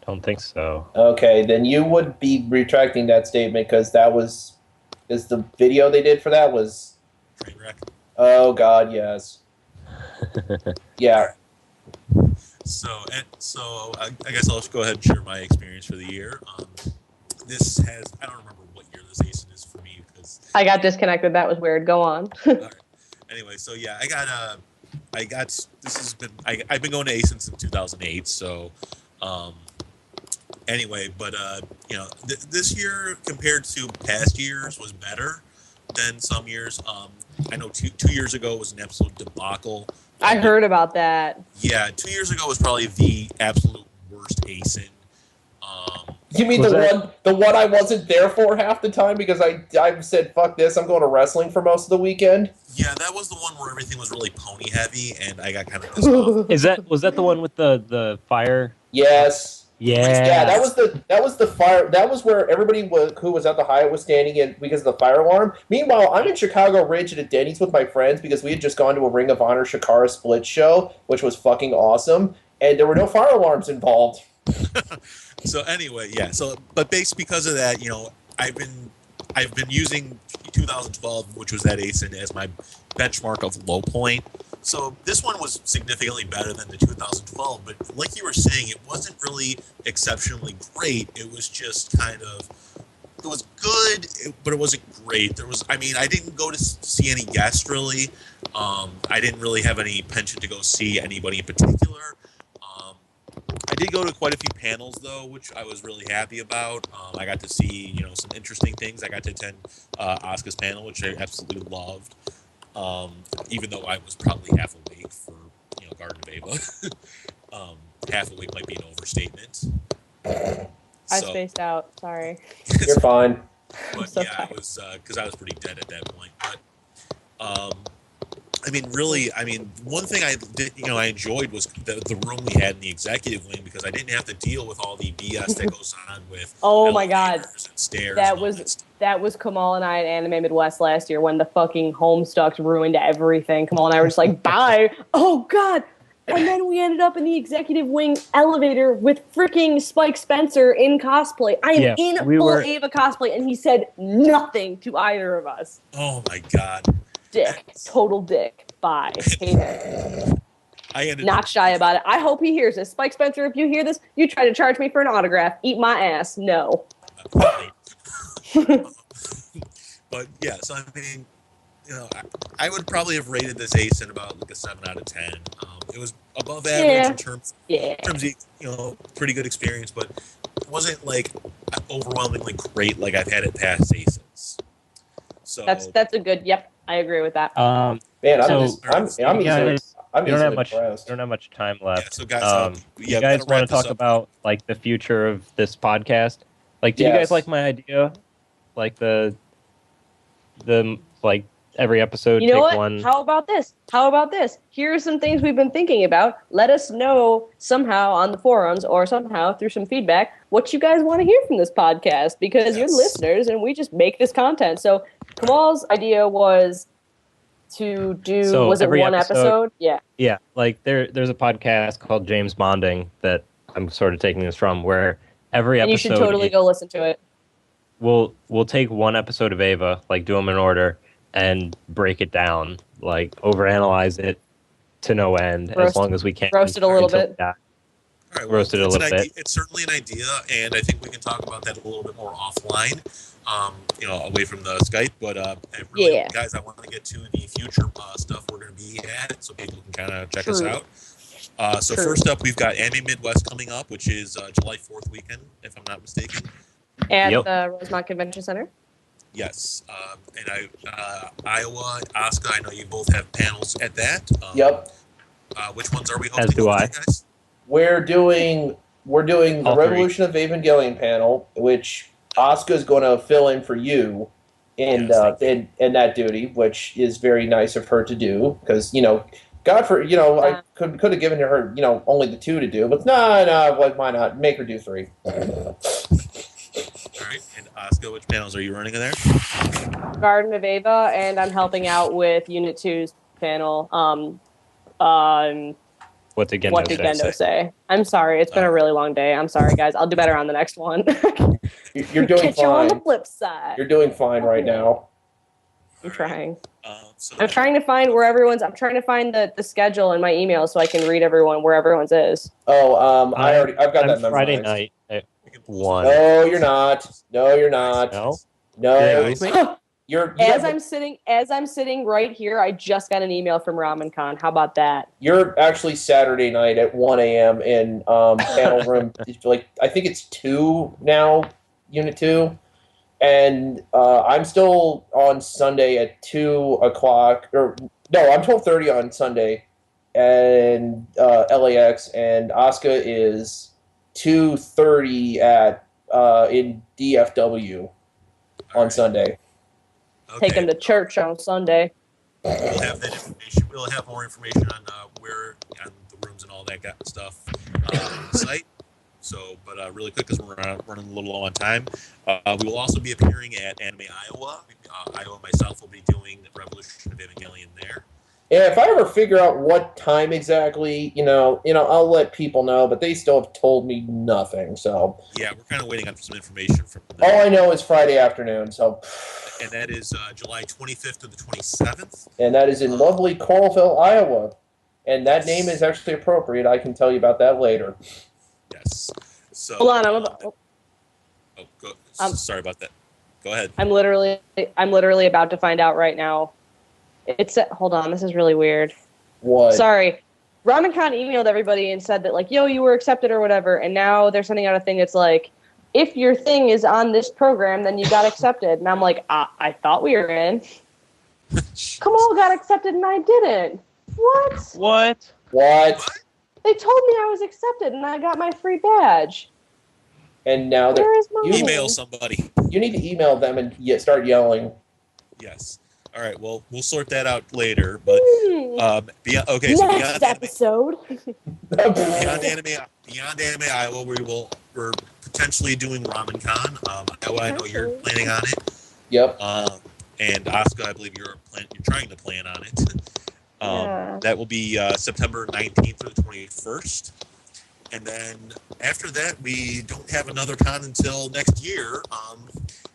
Don't think so. Okay, then you would be retracting that statement because the video they did for that was. Train wreck. Oh God, yes. Yeah. So I guess I'll just go ahead and share my experience for the year. I don't remember what year this ACen is for me because I got disconnected. That was weird. Go on. All right. Anyway, so yeah, I've been going to ACen since 2008. So anyway, but this year compared to past years was better than some years. I know 2 years ago was an absolute debacle. I heard about that. Yeah, 2 years ago was probably the absolute worst ACen. You mean the one I wasn't there for half the time because I said fuck this, I'm going to wrestling for most of the weekend? Yeah, that was the one where everything was really pony heavy and I got kind of pissed off. Was that the one with the fire? Yes. Yeah, that was the fire. That was where everybody who was at the Hyatt was standing in because of the fire alarm. Meanwhile, I'm in Chicago Ridge at a Denny's with my friends because we had just gone to a Ring of Honor Shakara Split show, which was fucking awesome, and there were no fire alarms involved. So anyway, yeah. So but because of that, I've been using 2012, which was that ACen, as my benchmark of low point. So this one was significantly better than the 2012, but like you were saying, it wasn't really exceptionally great. It was just it was good, but it wasn't great. I didn't go to see any guests really. I didn't really have any penchant to go see anybody in particular. I did go to quite a few panels though, which I was really happy about. I got to see, some interesting things. I got to attend Asuka's panel, which I absolutely loved. Even though I was probably half awake for, Garden of Ava. Half awake might be an overstatement. I spaced out. Sorry. You're fine. But so yeah, it was because I was pretty dead at that point. But one thing I did, I enjoyed was the room we had in the executive wing because I didn't have to deal with all the BS that goes on with. Oh my God, and stairs. That was Kamal and I at Anime Midwest last year when the fucking Homestuck ruined everything. Kamal and I were just like, bye. Oh God. And then we ended up in the executive wing elevator with freaking Spike Spencer in cosplay. I am in full Ava cosplay, and he said nothing to either of us. Oh my God. Dick. Total dick. Bye. Hate it. I ended Not up, shy about it. I hope he hears this. Spike Spencer, if you hear this, you try to charge me for an autograph. Eat my ass. No. But yeah, so I mean, I would probably have rated this ACen about like a 7 out of 10. It was above average in terms of, pretty good experience, but it wasn't like overwhelmingly great like I've had at past ACens. So That's a good. Yep, I agree with that. Man, I'm we don't have impressed. much time left. Yeah, so guys, you guys want to talk about like the future of this podcast? Like, did you guys like my idea? Like the like every episode. You know take what? One. How about this? Here are some things we've been thinking about. Let us know somehow on the forums or somehow through some feedback what you guys want to hear from this podcast, because you're listeners and we just make this content. So Kamal's idea was to do was it one episode? Yeah. Yeah, like there's a podcast called James Bonding that I'm sort of taking this from, where every episode, and you should totally go listen to it. We'll take one episode of Ava, like do them in order, and break it down, like overanalyze it to no end, as long as we can. Roast it a little bit. All right, roast it a little bit. It's certainly an idea, and I think we can talk about that a little bit more offline, away from the Skype. But really, guys, I want to get to the future stuff we're going to be at, so people can kind of check us out. So first up, we've got Anime Midwest coming up, which is July 4th weekend, if I'm not mistaken. At the Rosemont Convention Center? Yes. And Iowa, Asuka, I know you both have panels at that. Yep. Which ones are we hoping As do I. guys? We're doing the Revolution of Evangelion panel, which Asuka's going to fill in for you in that duty, which is very nice of her to do, because I could have given her only the 2 to do, but no, why not make her do 3? All right, and Asuka, which panels are you running in there? Garden of Ava, and I'm helping out with Unit 2's panel. What did Gendo say? I'm sorry, it's been a really long day. I'm sorry, guys. I'll do better on the next one. You're doing Catch fine. you on the flip side. You're doing fine right now. I'm trying. So I'm trying to find where everyone's. I'm trying to find the schedule in my email so I can read where everyone's is. Oh, I've got that memorized. Friday night at 1. No, you're not. No, you're not. No. No. I'm sitting right here, I just got an email from Ramen Con. How about that? You're actually Saturday night at 1 a.m. in panel room. I think it's 2 now, Unit 2. And I'm still on Sunday at 2 o'clock. I'm 12:30 on Sunday, and LAX, and Asuka is 2:30 at in DFW on Sunday. Okay. Take him to church on Sunday. We'll have that information. We'll have more information on where on the rooms and all that kind of stuff on the site. So, but really quick, because we're running a little low on time, we will also be appearing at Anime Iowa. Iowa and myself will be doing Revolution of Evangelion there. Yeah, if I ever figure out what time exactly, I'll let people know, but they still have told me nothing. So yeah, we're kind of waiting on some information from them. All I know is Friday afternoon. So, and that is July 25th to the 27th. And that is in lovely Coralville, Iowa. And that name is actually appropriate. I can tell you about that later. Yes. So hold on, sorry about that. Go ahead. I'm literally about to find out right now. Hold on, this is really weird. What? Sorry. RamenCon emailed everybody and said that you were accepted or whatever, and now they're sending out a thing that's like, if your thing is on this program, then you got accepted. And I'm like, I thought we were in. Kamal got accepted and I didn't. What? They told me I was accepted and I got my free badge. And now you email somebody. You need to email them and start yelling. Yes. All right. Well, we'll sort that out later. But next episode. Beyond Anime Iowa, we're potentially doing RamenCon. Iowa, I know you're planning on it. Yep. And Asuka, I believe you're trying to plan on it. That will be September 19th through the 21st. And then after that, we don't have another con until next year.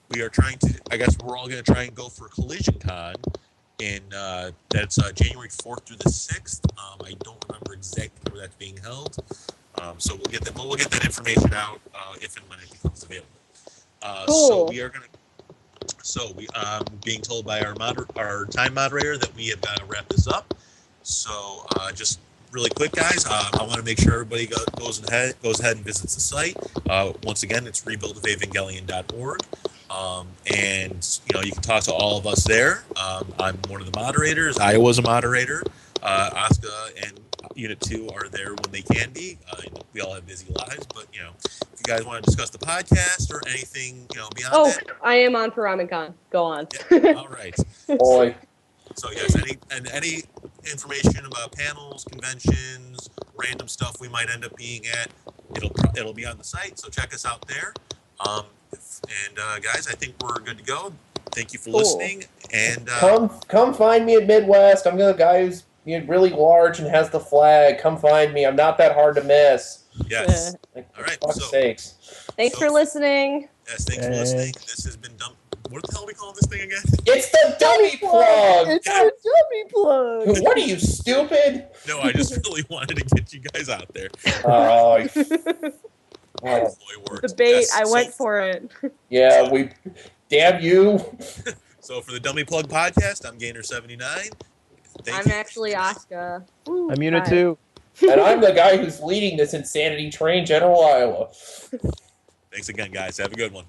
We are trying to, I guess we're all going to try and go for Collision Con that's January 4th through the 6th. I don't remember exactly where that's being held. So we'll get that information out if and when it becomes available. So Cool. we are gonna. So we being told by our time moderator that we have got to wrap this up. So just really quick, guys, I want to make sure everybody goes ahead and visits the site. Once again, it's rebuildofevangelion.org. And you can talk to all of us there. I'm one of the moderators. I was a moderator. Asuka and Unit 2 are there when they can be. We all have busy lives, but if you guys want to discuss the podcast or anything beyond that. I am on for Ramen-Con. Go on. Yeah, all right. Boy. So yes, any information about panels, conventions, random stuff we might end up being at, it'll be on the site. So check us out there. Guys, I think we're good to go. Thank you for listening. And come find me at Midwest. I'm the guy who's really large and has the flag. Come find me. I'm not that hard to miss. Yes. All right. For fuck's sakes. Thanks for listening. Yes, thanks for listening. This has been dumb. What the hell are we calling this thing again? It's the dummy plug. It's the dummy plug. What are you, stupid? No, I just really wanted to get you guys out there. Debate. I went for it. Yeah, damn you. So for the Dummy Plug podcast, I'm Gainer79. I'm actually Asuka. I'm Unit 2. And I'm the guy who's leading this insanity train, General Iowa. Thanks again, guys. Have a good one.